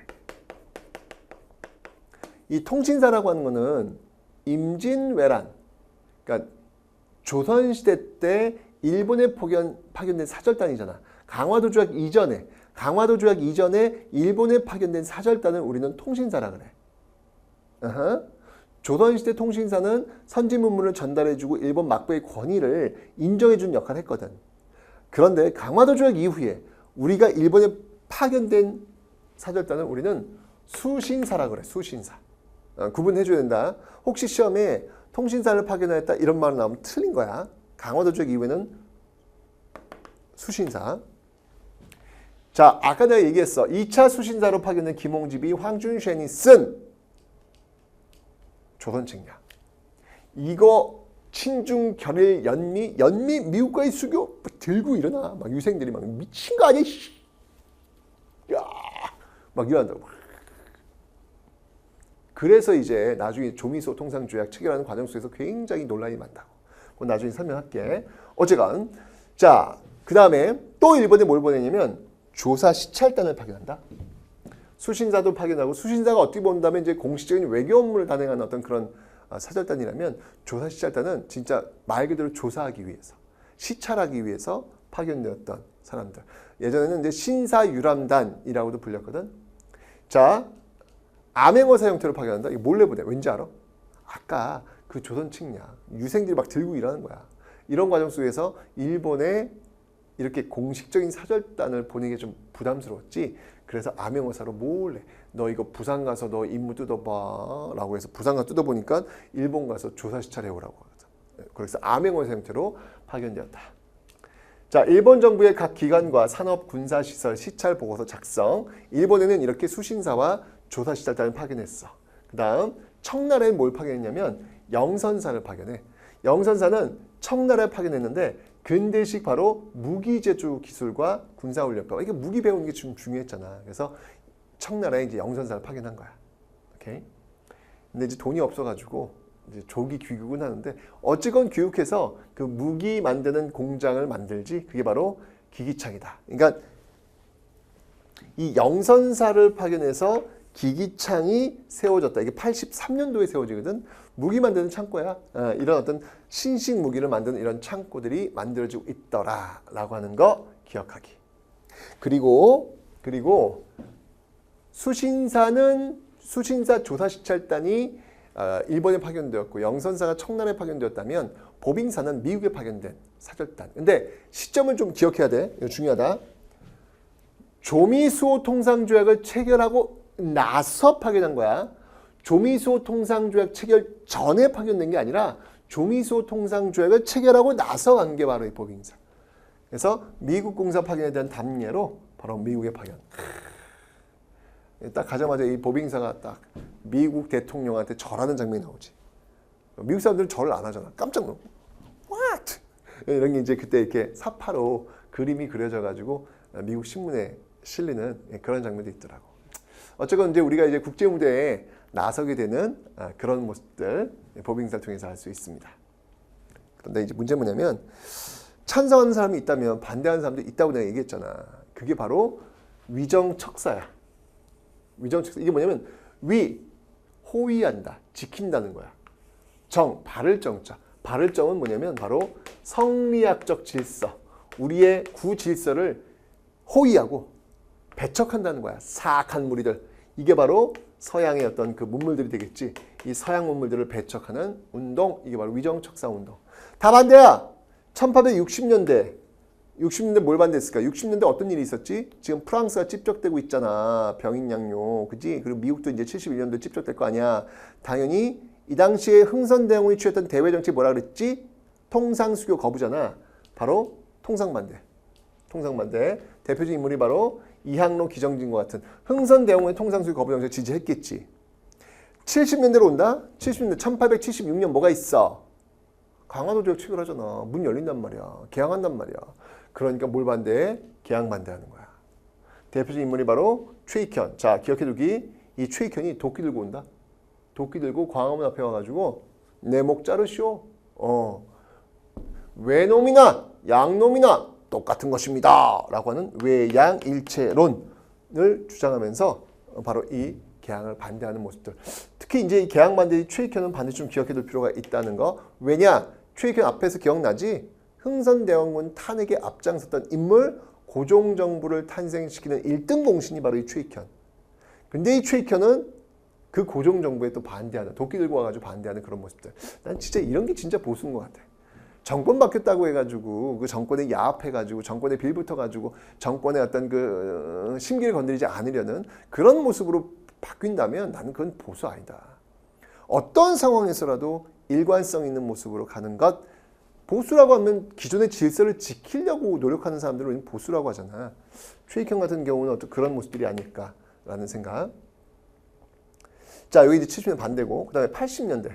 이 통신사라고 하는 거는 임진왜란, 그러니까 조선시대 때 일본에 파견된 사절단이잖아. 강화도 조약 이전에 일본에 파견된 사절단을 우리는 통신사라 그래. 조선시대 통신사는 선진 문물을 전달해주고 일본 막부의 권위를 인정해준 역할을 했거든. 그런데 강화도 조약 이후에 우리가 일본에 파견된 사절단을 우리는 수신사라 그래. 수신사. 구분해줘야 된다. 혹시 시험에 통신사를 파견하였다 이런 말이 나오면 틀린 거야. 강화도 지역 이후에는 수신사. 자, 아까 내가 얘기했어. 2차 수신사로 파견된 김홍집이 황준쉔이 쓴 조선책이야. 이거 친중 결일 연미 미국과의 수교 들고 일어나. 막 유생들이 막 미친 거 아니야? 야, 막 이런다고. 그래서 이제 나중에 조미소 통상조약 체결하는 과정 속에서 굉장히 논란이 많다고. 그건 나중에 설명할게. 어쨌건 자, 그 다음에 또 일본에 뭘 보내냐면 조사 시찰단을 파견한다. 수신사도 파견하고 수신사가 어떻게 본다면 이제 공식적인 외교 업무를 단행하는 어떤 그런 사절단이라면 조사 시찰단은 진짜 말 그대로 조사하기 위해서 시찰하기 위해서 파견되었던 사람들. 예전에는 이제 신사유람단이라고도 불렸거든. 자, 암행어사 형태로 파견한다. 이거 몰래 보내. 왠지 알아? 아까 그 조선 측량 유생들이 막 들고 일하는 거야. 이런 과정 속에서 일본에 이렇게 공식적인 사절단을 보내기 좀 부담스러웠지. 그래서 암행어사로 몰래 너 이거 부산 가서 너 임무 뜯어봐 라고 해서 부산 가서 뜯어보니까 일본 가서 조사 시찰해 오라고 하거든. 그래서 암행어사 형태로 파견되었다. 자, 일본 정부의 각 기관과 산업, 군사시설, 시찰 보고서 작성. 일본에는 이렇게 수신사와 조사 시찰단을 파견했어. 그 다음 청나라에 뭘 파견했냐면 영선사를 파견해. 영선사는 청나라에 파견했는데 근대식 바로 무기 제조 기술과 군사훈련법. 이게 무기 배우는 게 좀 중요했잖아. 그래서 청나라에 이제 영선사를 파견한 거야. 오케이. 근데 이제 돈이 없어가지고 이제 조기 귀국은 하는데 어쨌건 귀국해서 그 무기 만드는 공장을 만들지. 그게 바로 기기창이다. 그러니까 이 영선사를 파견해서 기기창이 세워졌다. 이게 83년도에 세워지거든. 무기 만드는 창고야. 이런 어떤 신식 무기를 만드는 이런 창고들이 만들어지고 있더라라고 하는 거 기억하기. 그리고 수신사 조사시찰단이 일본에 파견되었고 영선사가 청나라에 파견되었다면 보빙사는 미국에 파견된 사절단. 근데 시점을 좀 기억해야 돼. 이거 중요하다. 조미수호 통상조약을 체결하고 나서 파견한 거야. 조미수호 통상조약 체결 전에 파견된 게 아니라 조미수호 통상조약을 체결하고 나서 간 게 바로 이 보빙사. 그래서 미국 공사 파견에 대한 답례로 바로 미국의 파견. 딱 가자마자 이 보빙사가 딱 미국 대통령한테 절하는 장면이 나오지. 미국 사람들은 절을 안 하잖아. 깜짝 놀고 What? 이런 게 이제 그때 이렇게 사파로 그림이 그려져가지고 미국 신문에 실리는 그런 장면도 있더라고. 어쨌건 이제 우리가 이제 국제 무대에 나서게 되는 그런 모습들 보빙사를 통해서 알 수 있습니다. 그런데 이제 문제는 뭐냐면 찬성하는 사람이 있다면 반대하는 사람도 있다고 내가 얘기했잖아. 그게 바로 위정척사야. 위정척사. 이게 뭐냐면 호위한다, 지킨다는 거야. 바를 정자. 바를 정은 뭐냐면 바로 성리학적 질서. 우리의 구질서를 호위하고 배척한다는 거야. 사악한 무리들. 이게 바로 서양의 어떤 그 문물들이 되겠지. 이 서양 문물들을 배척하는 운동. 이게 바로 위정척사 운동. 다 반대야. 1860년대 뭘 반대했을까? 60년대 어떤 일이 있었지? 지금 프랑스가 찝적대고 있잖아. 병인양요. 그지? 그리고 미국도 이제 71년도에 찝적될 거 아니야. 당연히 이 당시에 흥선대원군이 취했던 대외정책이 뭐라 그랬지? 통상수교 거부잖아. 바로 통상반대. 대표적인 인물이 바로 이항로, 기정진과 같은 흥선대원군의 통상수교 거부 정책을 지지했겠지. 70년대로 온다? 70년대 1876년 뭐가 있어? 강화도 조약 체결하잖아. 문 열린단 말이야. 개항한단 말이야. 그러니까 뭘 반대해? 개항 반대하는 거야. 대표적인 인물이 바로 최익현. 자, 기억해두기. 이 최익현이 도끼 들고 온다. 도끼 들고 광화문 앞에 와가지고 내 목 자르시오. 외놈이나 양놈이나 똑같은 것입니다. 라고 하는 외양일체론을 주장하면서 바로 이 개항을 반대하는 모습들. 특히 이제 이 개항 반대 최익현은 반드시 좀 기억해둘 필요가 있다는 거. 왜냐? 최익현 앞에서 기억나지? 흥선대원군 탄핵에 앞장섰던 인물, 고종정부를 탄생시키는 1등 공신이 바로 이 최익현. 근데 이 최익현은 그 고종정부에 또 반대하는, 도끼 들고 와가지고 반대하는 그런 모습들. 난 진짜 이런 게 진짜 보수인 것 같아. 정권 바뀌었다고 해가지고 그 정권에 야합해가지고 정권에 빌붙어가지고 정권의 어떤 그 심기를 건드리지 않으려는 그런 모습으로 바뀐다면 나는 그건 보수 아니다. 어떤 상황에서라도 일관성 있는 모습으로 가는 것. 보수라고 하면 기존의 질서를 지키려고 노력하는 사람들을 우리는 보수라고 하잖아. 최익형 같은 경우는 어떤 그런 모습들이 아닐까라는 생각. 자, 여기 이제 70년대 반대고, 그 다음에 80년대.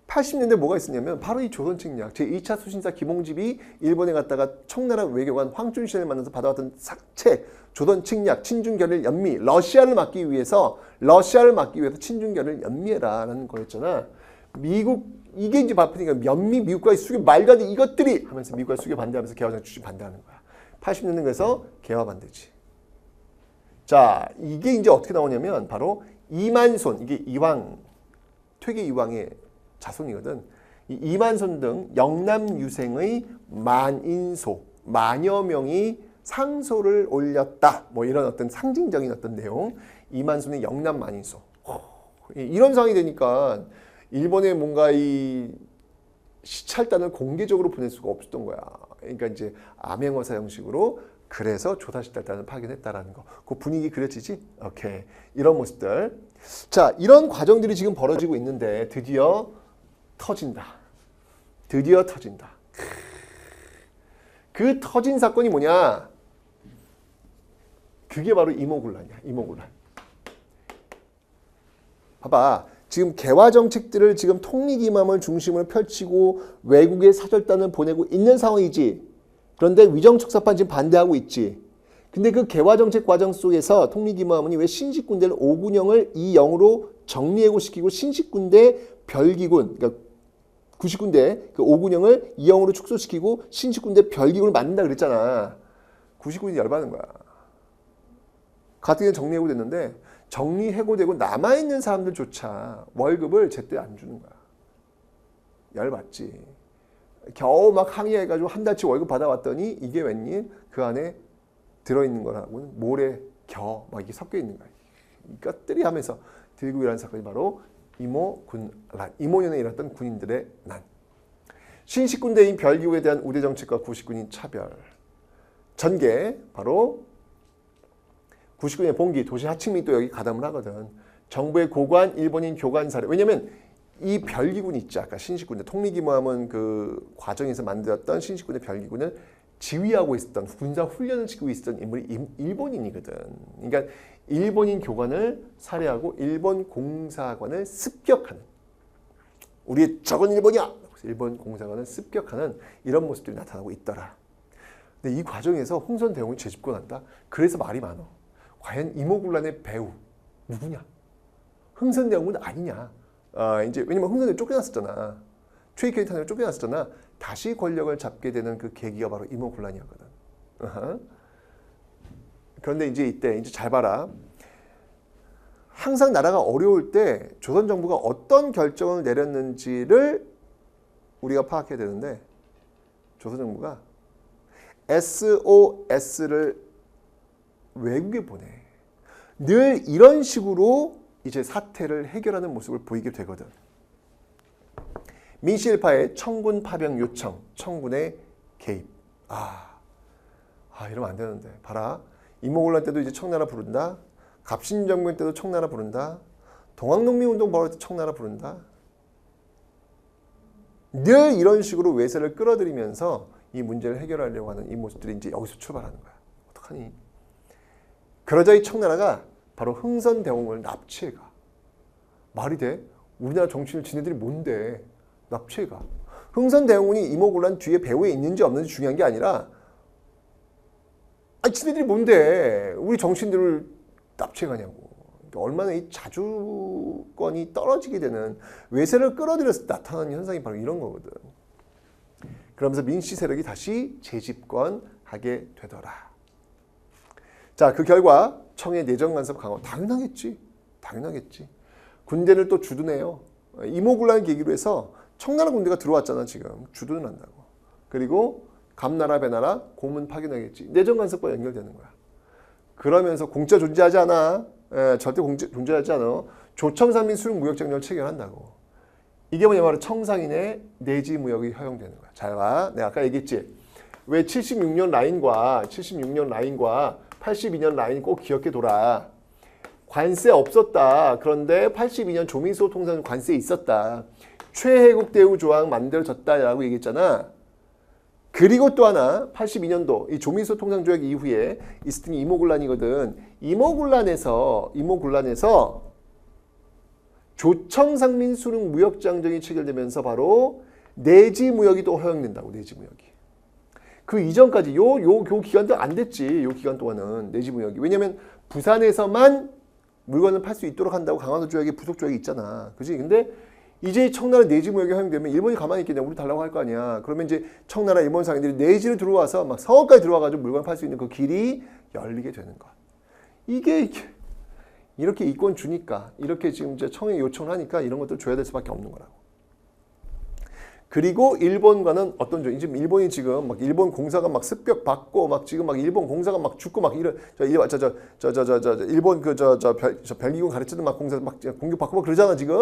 80년대 뭐가 있었냐면 바로 이 조선책략. 제2차 수신사 김홍집이 일본에 갔다가 청나라 외교관 황춘신을 만나서 받아왔던 책, 조선책략, 친중결을 연미, 러시아를 막기 위해서 친중결을 연미해라라는 거였잖아. 미국 이게 이제 바쁘니까 연미 미국과의 수교 말도 안 돼 이것들이 하면서 미국과의 수교 반대하면서 개화정 추진 반대하는 거야. 80년대 그래서 개화 반대지. 자, 이게 이제 어떻게 나오냐면 바로 이만손, 이게 이왕, 퇴계 이왕의 자손이거든. 이 이만손 등 영남 유생의 만인소, 만여 명이 상소를 올렸다. 뭐 이런 어떤 상징적인 어떤 내용. 이만손의 영남 만인소. 이런 상황이 되니까 일본에 뭔가 이 시찰단을 공개적으로 보낼 수가 없었던 거야. 그러니까 이제 암행어사 형식으로 그래서 조사시찰단을 파견했다라는 거. 그 분위기 그려지지? 오케이. 이런 모습들. 자, 이런 과정들이 지금 벌어지고 있는데 드디어 터진다. 드디어 터진다. 그 터진 사건이 뭐냐? 그게 바로 이모군란이야. 이모군란. 봐봐. 지금 개화 정책들을 지금 통리기맘을 중심으로 펼치고 외국에 사절단을 보내고 있는 상황이지. 그런데 위정척사판 지금 반대하고 있지. 근데 그 개화 정책 과정 속에서 통리기맘은 왜 신식군대를 5군형을 2영으로 정리해고시키고 신식군대 별기군, 그러니까 90군대 그 5군형을 2영으로 축소시키고 신식군대 별기군을 만든다 그랬잖아. 90군이 열받는 거야. 가뜩이나 정리해고 됐는데 정리해고되고 남아있는 사람들조차 월급을 제때 안 주는 거야. 열받지. 겨우 막 항의해가지고 한 달치 월급 받아왔더니 이게 웬일? 그 안에 들어있는 거라고는 모래, 겨 막 이게 섞여 있는 거야. 이것들이 하면서 들고 일하는 사건이 바로 이모군란, 이모년에 일어났던 군인들의 난. 신식군대인 별기구에 대한 우대 정책과 90군인 차별. 전개, 바로 90군의 봉기, 도시 하층민이 또 여기 가담을 하거든. 정부의 고관, 일본인 교관 사례. 왜냐면 이 별기군이 있지. 아까 신식군대, 통리기모함은 그 과정에서 만들었던 신식군의 별기군을 지휘하고 있었던, 군사 훈련을 시키고 있었던 인물이 일본인이거든. 그러니까 일본인 교관을 살해하고 일본 공사관을 습격하는. 우리의 적은 일본이야! 일본 공사관을 습격하는 이런 모습들이 나타나고 있더라. 근데 이 과정에서 흥선대원이 재집권한다? 그래서 말이 많어. 과연 이모군란의 배우 누구냐? 흥선대원은 아니냐? 이제 왜냐면 흥선대원이 쫓겨났었잖아. 최익현이 탄핵으로 쫓겨났었잖아. 다시 권력을 잡게 되는 그 계기가 바로 이모군란이었거든. 그런데 이제 이때 이제 잘 봐라. 항상 나라가 어려울 때 조선 정부가 어떤 결정을 내렸는지를 우리가 파악해야 되는데 조선 정부가 SOS를 외국에 보내. 늘 이런 식으로 이제 사태를 해결하는 모습을 보이게 되거든. 민씨일파의 청군 파병 요청, 청군의 개입. 이러면 안 되는데. 봐라. 이모군란 때도 이제 청나라 부른다. 갑신정변 때도 청나라 부른다. 동학농민운동 벌어질 때 청나라 부른다. 늘 이런 식으로 외세를 끌어들이면서 이 문제를 해결하려고 하는 이 모습들이 이제 여기서 출발하는 거야. 어떡하니? 그러자 이 청나라가 바로 흥선대원군을 납치해가. 말이 돼? 우리나라 정치인을 지네들이 뭔데 납치해가. 흥선대원군이 이모군란 뒤에 배후에 있는지 없는지 중요한 게 아니라 지네들이 뭔데 우리 정치인들을 납치해가냐고. 그러니까 얼마나 이 자주권이 떨어지게 되는 외세를 끌어들여서 나타나는 현상이 바로 이런 거거든. 그러면서 민씨 세력이 다시 재집권하게 되더라. 자, 그 결과 청의 내정 간섭 강화. 당연하겠지. 군대를 또 주둔해요. 이모군란 계기로 해서 청나라 군대가 들어왔잖아 지금. 주둔을 한다고. 그리고 감나라 배나라 고문 파견하겠지. 내정 간섭과 연결되는 거야. 그러면서 공짜 존재하지 않아. 절대 존재하지 않아. 조청산민 수륙 무역장려를 체결한다고. 이게 뭐냐 바로 청상인의 내지 무역이 허용되는 거야. 잘 봐. 내가 아까 얘기했지. 왜 76년 라인과 82년 라인이 꼭 기억해 둬라. 관세 없었다. 그런데 82년 조미소 통상 관세 있었다. 최혜국 대우 조항 만들어졌다라고 얘기했잖아. 그리고 또 하나 82년도 이 조미소 통상 조약 이후에 있었던 게 이모군란이거든. 이모군란에서 조청상민 수릉 무역장정이 체결되면서 바로 내지 무역이 또 허용된다고. 내지 무역이. 그 이전까지 요 기간도 안 됐지. 요 기간 동안은 내지 무역이. 왜냐면 부산에서만 물건을 팔 수 있도록 한다고 강화도 조약에 부속 조약이 있잖아. 그지? 근데 이제 청나라 내지 무역이 허용되면 일본이 가만히 있겠냐. 우리 달라고 할 거 아니야. 그러면 이제 청나라 일본 상인들이 내지를 들어와서 막 서울까지 들어와가지고 물건을 팔 수 있는 그 길이 열리게 되는 거야. 이게 이렇게 이권 주니까, 이렇게 지금 이제 청에 요청을 하니까 이런 것들 줘야 될 수밖에 없는 거라고. 그리고 일본과는 어떤 점? 지금 일본이 지금 막 일본 공사가 막 습격 받고 막 지금 막 일본 공사가 막 죽고 막 이런 일본 벨기군 가르치는 막 공사 막 공격 받고 막 그러잖아 지금.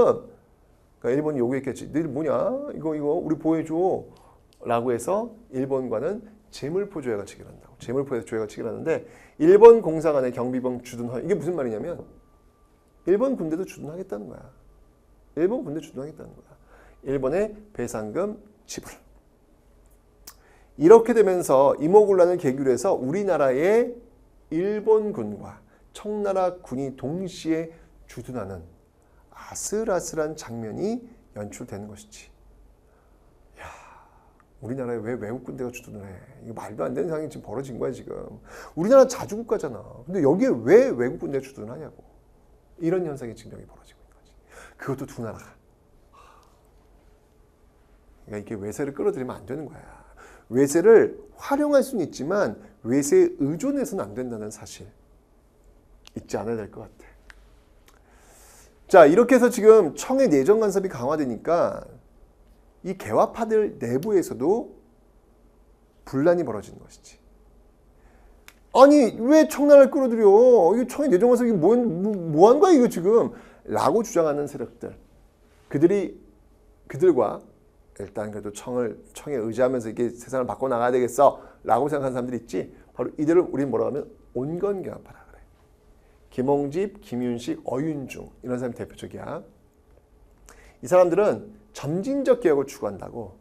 그러니까 일본이 요구했겠지. 너희 뭐냐? 이거 우리 보여줘라고 해서 일본과는 재물포 조약을 체결한다고. 재물포 조약을 체결하는데 일본 공사 간의 경비병 주둔 허용. 이게 무슨 말이냐면 일본 군대도 주둔하겠다는 거야. 일본 군대 주둔하겠다는 거야. 일본의 배상금 지불. 이렇게 되면서 이모군란을 계기로 해서 우리나라의 일본군과 청나라 군이 동시에 주둔하는 아슬아슬한 장면이 연출되는 것이지. 야, 우리나라에 왜 외국 군대가 주둔을 해? 이거 말도 안 되는 상황이 지금 벌어진 거야 지금. 우리나라 자주국가잖아. 근데 여기에 왜 외국 군대가 주둔을 하냐고. 이런 현상이 지금 여기 벌어지고 있는 거지. 그것도 두 나라가. 그러니까 이게 외세를 끌어들이면 안 되는 거야. 외세를 활용할 수는 있지만 외세에 의존해서는 안 된다는 사실 잊지 않아야 될 것 같아. 자, 이렇게 해서 지금 청의 내정 간섭이 강화되니까 이 개화파들 내부에서도 분란이 벌어지는 것이지. 아니 왜 청나라를 끌어들여? 이거 청의 내정 간섭이 뭐 하는 거야 이거 지금? 라고 주장하는 세력들. 그들과 일단 그래도 청에 의지하면서 이게 세상을 바꿔나가야 되겠어 라고 생각하는 사람들이 있지. 바로 이들을 우리는 뭐라고 하면 온건개화파라 그래. 김홍집, 김윤식, 어윤중 이런 사람이 대표적이야. 이 사람들은 점진적 개혁을 추구한다고.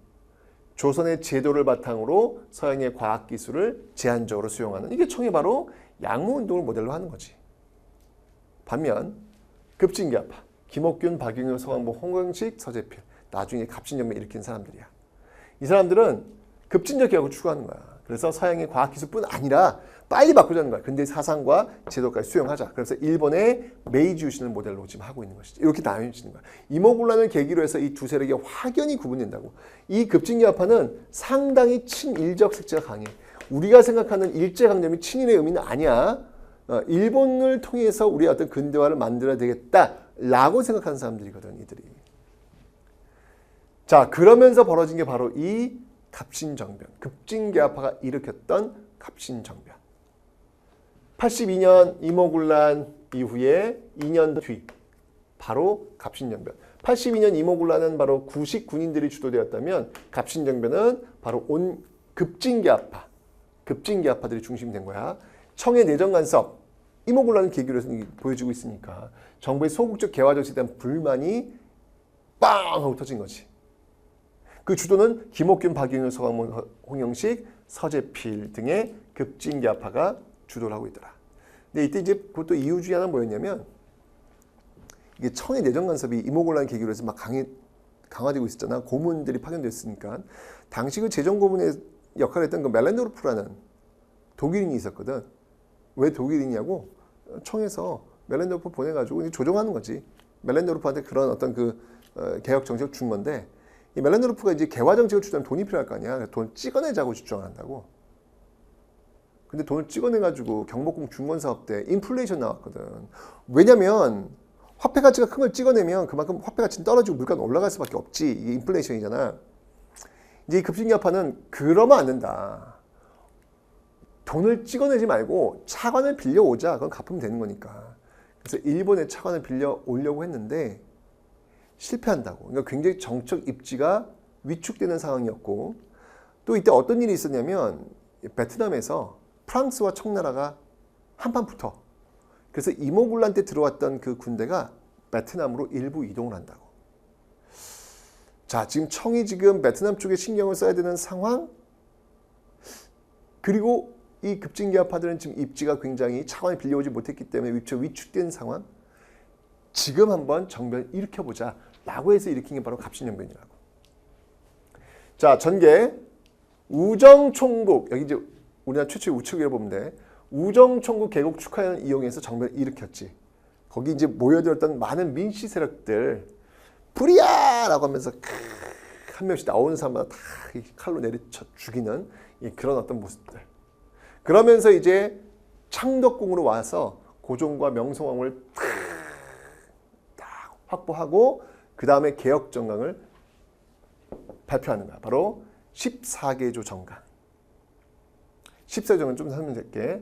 조선의 제도를 바탕으로 서양의 과학기술을 제한적으로 수용하는 이게 청이 바로 양무운동을 모델로 하는 거지. 반면 급진개화파 김옥균, 박용일, 서광보, 홍경식, 서재필 나중에 갑신정변을 일으킨 사람들이야. 이 사람들은 급진적 개혁을 추구하는 거야. 그래서 서양의 과학기술뿐 아니라 빨리 바꾸자는 거야. 근대 사상과 제도까지 수용하자. 그래서 일본의 메이지 유신을 모델로 지금 하고 있는 것이지. 이렇게 나뉘어지는 거야. 이모군란을 계기로 해서 이 두 세력이 확연히 구분된다고. 이 급진개화파는 상당히 친일적 색채가 강해. 우리가 생각하는 일제강점이 친일의 의미는 아니야. 일본을 통해서 우리의 어떤 근대화를 만들어야 되겠다라고 생각하는 사람들이거든, 이들이. 자, 그러면서 벌어진 게 바로 이 갑신정변, 급진개화파가 일으켰던 갑신정변. 82년 이모군란 이후에 2년 뒤 바로 갑신정변. 82년 이모군란은 바로 구식 군인들이 주도되었다면 갑신정변은 바로 온 급진개화파들이 중심이 된 거야. 청의 내정 간섭, 이모군란을 계기로 해서 보여주고 있으니까 정부의 소극적 개화 정책에 대한 불만이 빵 하고 터진 거지. 그 주도는 김옥균, 박용일, 서광모, 홍영식, 서재필 등의 급진개화파가 주도를 하고 있더라. 근데 이때 이제 그것도 이유 중에 하나 뭐였냐면 이게 청의 내정 간섭이 이모군란 계기로 해서 막 강화되고 있었잖아. 고문들이 파견됐으니까. 당시 그 재정 고문의 역할을 했던 그 멜렌도르프라는 독일인이 있었거든. 왜 독일인이냐고? 청에서 멜렌도르프 보내가지고 조정하는 거지. 멜렌도르프한테 그런 어떤 그 개혁 정책을 준 건데 이 멜렌도르프가 이제 개화 정책을 주자면 돈이 필요할 거 아니야. 돈 찍어내자고 주장을 한다고. 근데 돈을 찍어내가지고 경복궁 중건 사업 때 인플레이션 나왔거든. 왜냐면 화폐 가치가 큰 걸 찍어내면 그만큼 화폐 가치는 떨어지고 물가는 올라갈 수밖에 없지. 이게 인플레이션이잖아. 이제 이 급진개화파는 그러면 안 된다. 돈을 찍어내지 말고 차관을 빌려오자. 그건 갚으면 되는 거니까. 그래서 일본의 차관을 빌려오려고 했는데 실패한다고. 그러니까 굉장히 정책 입지가 위축되는 상황이었고 또 이때 어떤 일이 있었냐면 베트남에서 프랑스와 청나라가 한판 붙어. 그래서 이모군란 때 들어왔던 그 군대가 베트남으로 일부 이동을 한다고. 자, 지금 청이 지금 베트남 쪽에 신경을 써야 되는 상황. 그리고 이 급진기아파들은 지금 입지가 굉장히 차관이 빌려오지 못했기 때문에 위축된 상황. 지금 한번 정변을 일으켜보자 라고 해서 일으킨 게 바로 갑신정변이라고. 자, 전개 우정총국, 여기 이제 우리나라 최초의 우측이라고 보면 돼. 우정총국 개국 축하연을 이용해서 정변을 일으켰지. 거기 이제 모여들었던 많은 민씨 세력들 불이야! 라고 하면서 한 명씩 나오는 사람마다 다 칼로 내리쳐 죽이는 그런 어떤 모습들. 그러면서 이제 창덕궁으로 와서 고종과 명성황후를 딱 확보하고 그 다음에 개혁정강을 발표하는 거야. 바로 14개조 정강. 14조 정강 좀 설명드릴게.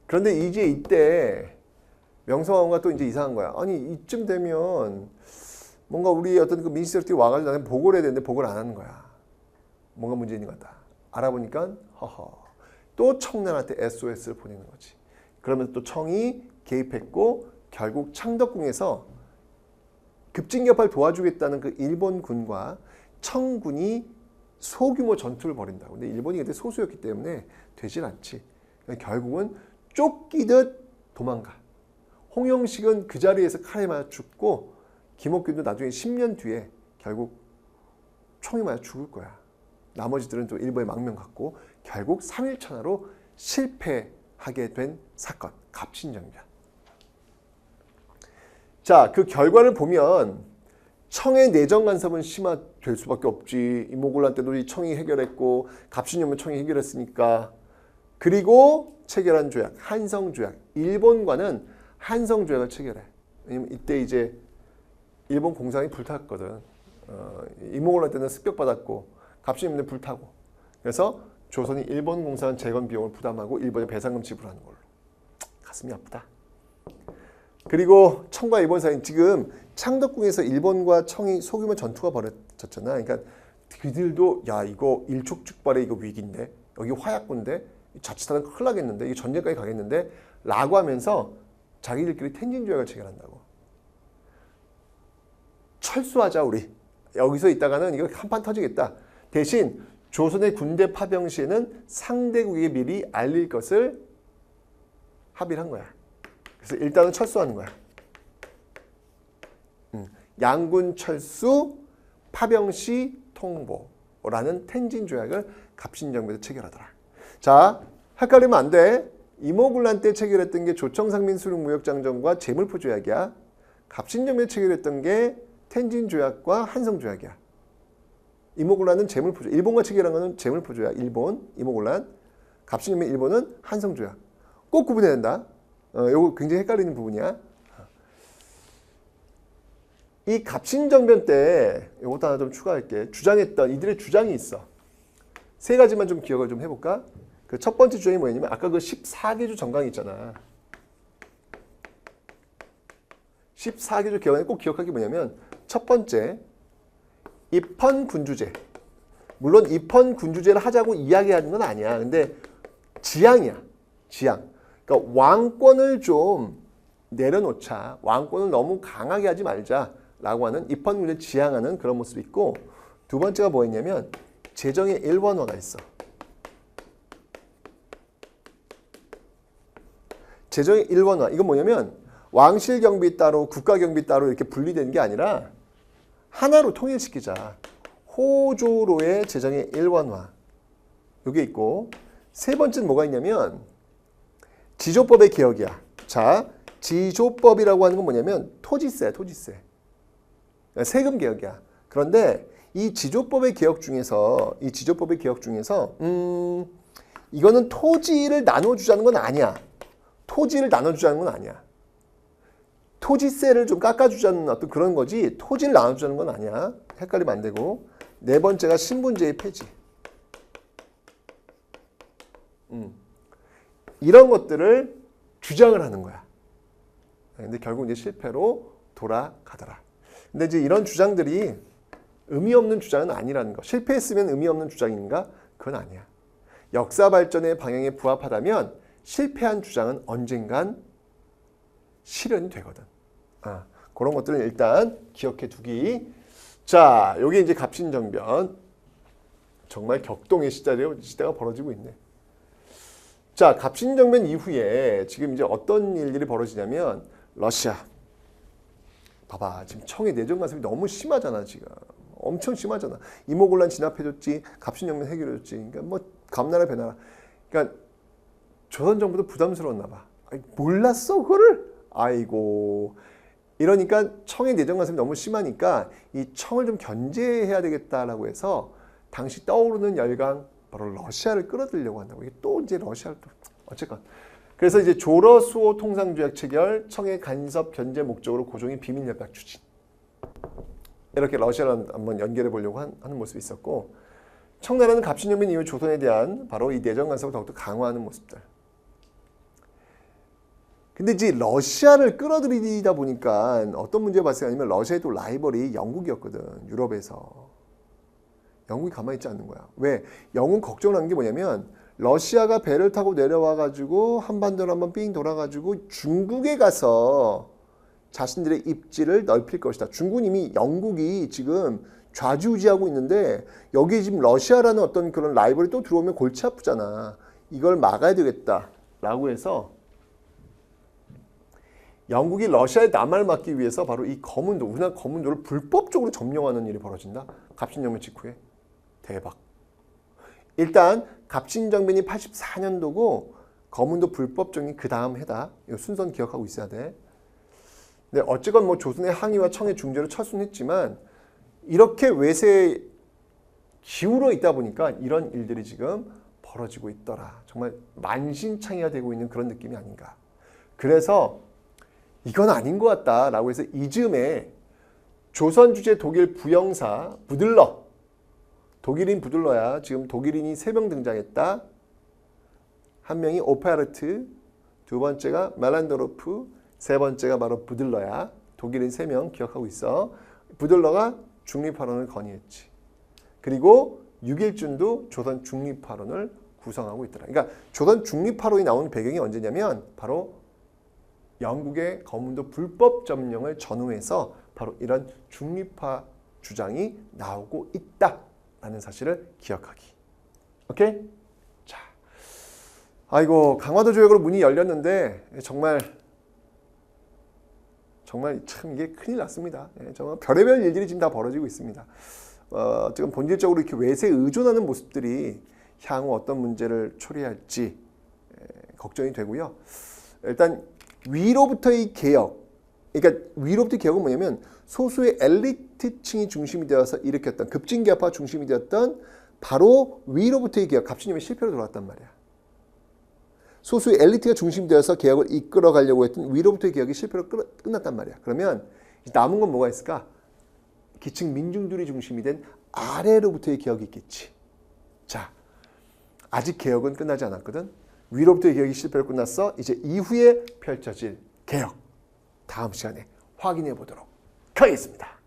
그런데 이제 이때 명성황후가 또 이제 이상한 거야. 아니 이쯤 되면 뭔가 우리 어떤 그 민씨들끼리 와가지고 나한테 보고를 해야 되는데 보고를 안 하는 거야. 뭔가 문제 있는 것 같다. 알아보니까 또 청나라한테 SOS를 보내는 거지. 그러면서 또 청이 개입했고 결국 창덕궁에서 급진격파를 도와주겠다는 그 일본군과 청군이 소규모 전투를 벌인다고. 근데 일본이 그때 소수였기 때문에 되질 않지. 결국은 쫓기듯 도망가. 홍영식은 그 자리에서 칼에 맞아 죽고 김옥균도 나중에 10년 뒤에 결국 총에 맞아 죽을 거야. 나머지들은 또 일본에 망명 갖고 결국 3.1천하로 실패하게 된 사건, 갑신정변. 자, 그 결과를 보면 청의 내정 간섭은 심화될 수밖에 없지. 이모군란 때도 이 청이 해결했고 갑신정변 청이 해결했으니까. 그리고 체결한 조약, 한성조약. 일본과는 한성조약을 체결해. 왜냐면 이때 이제 일본 공산이 불탔거든. 이모군란 때는 습격받았고 갑신정변 불타고. 그래서 조선이 일본 공산 재건 비용을 부담하고 일본에 배상금 지불하는 걸로. 가슴이 아프다. 그리고 청과 일본 사이 지금 창덕궁에서 일본과 청이 소규모 전투가 벌어졌잖아. 그러니까 그들도 야 이거 일촉즉발의 이거 위기인데 여기 화약군데 자칫하면 큰일 나겠는데 이게 전쟁까지 가겠는데 라고 하면서 자기들끼리 텐진조약을 체결한다고. 철수하자 우리. 여기서 있다가는 이거 한판 터지겠다. 대신 조선의 군대 파병 시에는 상대국에게 미리 알릴 것을 합의를 한 거야. 그래서 일단은 철수하는 거야. 양군 철수, 파병 시 통보라는 텐진 조약을 갑신정변에서 체결하더라. 자, 헷갈리면 안 돼. 이모군란 때 체결했던 게 조청상민 수륙무역장정과 제물포 조약이야. 갑신정변에 체결했던 게 텐진 조약과 한성 조약이야. 이모군란은 제물포 조약. 일본과 체결한 거는 제물포 조약. 일본, 이모군란. 갑신정변 일본은 한성 조약. 꼭 구분해야 된다. 이거 굉장히 헷갈리는 부분이야. 이 갑신정변 때 이것도 하나 좀 추가할게. 주장했던 이들의 주장이 있어. 세 가지만 좀 기억을 좀 해볼까? 그 첫 번째 주장이 뭐였냐면 아까 그 14개조 정강이 있잖아. 14개조 개헌에 꼭 기억할 게 뭐냐면 첫 번째 입헌군주제. 물론 입헌군주제를 하자고 이야기하는 건 아니야. 근데 지향이야. 지향. 그러니까 왕권을 좀 내려놓자. 왕권을 너무 강하게 하지 말자라고 하는 입헌군주를 지향하는 그런 모습이 있고 두 번째가 뭐였냐면 재정의 일원화가 있어. 재정의 일원화. 이건 뭐냐면 왕실 경비 따로 국가 경비 따로 이렇게 분리되는 게 아니라 하나로 통일시키자. 호조로의 재정의 일원화. 이게 있고 세 번째는 뭐가 있냐면 지조법의 개혁이야. 자, 지조법이라고 하는 건 뭐냐면 토지세야, 토지세. 세금 개혁이야. 그런데 이 지조법의 개혁 중에서 이거는 토지를 나눠주자는 건 아니야. 토지를 나눠주자는 건 아니야. 토지세를 좀 깎아주자는 어떤 그런 거지 토지를 나눠주자는 건 아니야. 헷갈리면 안 되고. 네 번째가 신분제의 폐지. 이런 것들을 주장을 하는 거야. 근데 결국 이제 실패로 돌아가더라. 근데 이제 이런 주장들이 의미 없는 주장은 아니라는 거. 실패했으면 의미 없는 주장인가? 그건 아니야. 역사 발전의 방향에 부합하다면 실패한 주장은 언젠간 실현이 되거든. 그런 것들은 일단 기억해 두기. 자, 여기 이제 갑신정변. 정말 격동의 시대가 벌어지고 있네. 자, 갑신정변 이후에 지금 이제 어떤 일들이 벌어지냐면 러시아. 봐봐, 지금 청의 내정 간섭이 너무 심하잖아, 지금. 엄청 심하잖아. 이모곤란 진압해줬지, 갑신정변 해결해줬지. 그러니까 뭐 감나라 배나라. 그러니까 조선 정부도 부담스러웠나 봐. 몰랐어, 그거를? 아이고. 이러니까 청의 내정 간섭이 너무 심하니까 이 청을 좀 견제해야 되겠다라고 해서 당시 떠오르는 열강 바로 러시아를 끌어들이려고 한다고. 이게 또 이제 러시아를 또 어쨌건. 그래서 이제 조러수호 통상조약 체결, 청의 간섭 견제 목적으로 고종의 비밀협약 추진. 이렇게 러시아를 한번 연결해 보려고 하는 모습이 있었고, 청나라는 갑신정변 이후 조선에 대한 바로 이 내정 간섭을 더욱더 강화하는 모습들. 근데 이제 러시아를 끌어들이다 보니까 어떤 문제가 발생하냐면 러시아의 또 라이벌이 영국이었거든. 유럽에서. 영국이 가만히 있지 않는 거야. 왜? 영국 걱정하는 게 뭐냐면 러시아가 배를 타고 내려와가지고 한반도를 한번 삥 돌아가지고 중국에 가서 자신들의 입지를 넓힐 것이다. 중국은 이미 영국이 지금 좌지우지하고 있는데 여기 지금 러시아라는 어떤 그런 라이벌이 또 들어오면 골치 아프잖아. 이걸 막아야 되겠다라고 해서 영국이 러시아의 남하를 막기 위해서 바로 이 거문도, 우리나라 거문도를 불법적으로 점령하는 일이 벌어진다. 갑신정변 직후에. 대박. 일단 갑신정변이 84년도고 거문도 불법 정리 그 다음 해다. 이 순서는 기억하고 있어야 돼. 근데 어쨌건 뭐 조선의 항의와 청의 중재로 철순했지만 이렇게 외세에 기울어 있다 보니까 이런 일들이 지금 벌어지고 있더라. 정말 만신창이가 되고 있는 그런 느낌이 아닌가. 그래서 이건 아닌 것 같다라고 해서 이즈음에 조선 주재 독일 부영사 부들러, 독일인 부들러야. 지금 독일인이 3명 등장했다. 한 명이 오파르트, 두 번째가 멜란도로프, 세 번째가 바로 부들러야. 독일인 3명 기억하고 있어. 부들러가 중립화론을 건의했지. 그리고 육일준도 조선 중립화론을 구성하고 있더라. 그러니까 조선 중립화론이 나온 배경이 언제냐면 바로 영국의 거문도 불법 점령을 전후해서 바로 이런 중립화 주장이 나오고 있다라는 사실을 기억하기. 오케이? 자, 아이고 강화도 조약으로 문이 열렸는데 정말 참 이게 큰일 났습니다. 정말 별의별 일들이 지금 다 벌어지고 있습니다. 지금 본질적으로 이렇게 외세에 의존하는 모습들이 향후 어떤 문제를 초래할지 걱정이 되고요. 일단 위로부터의 개혁, 그러니까 위로부터의 개혁은 뭐냐면 소수의 엘리트층이 중심이 되어서 일으켰던 급진개혁파가 중심이 되었던 바로 위로부터의 개혁, 갑신정변이 실패로 돌아왔단 말이야. 소수의 엘리트가 중심이 되어서 개혁을 이끌어 가려고 했던 위로부터의 개혁이 실패로 끝났단 말이야. 그러면 남은 건 뭐가 있을까? 기층 민중들이 중심이 된 아래로부터의 개혁이 있겠지. 자, 아직 개혁은 끝나지 않았거든. 위로부터의 개혁이 실패로 끝났어. 이제 이후에 펼쳐질 개혁. 다음 시간에 확인해 보도록 하겠습니다.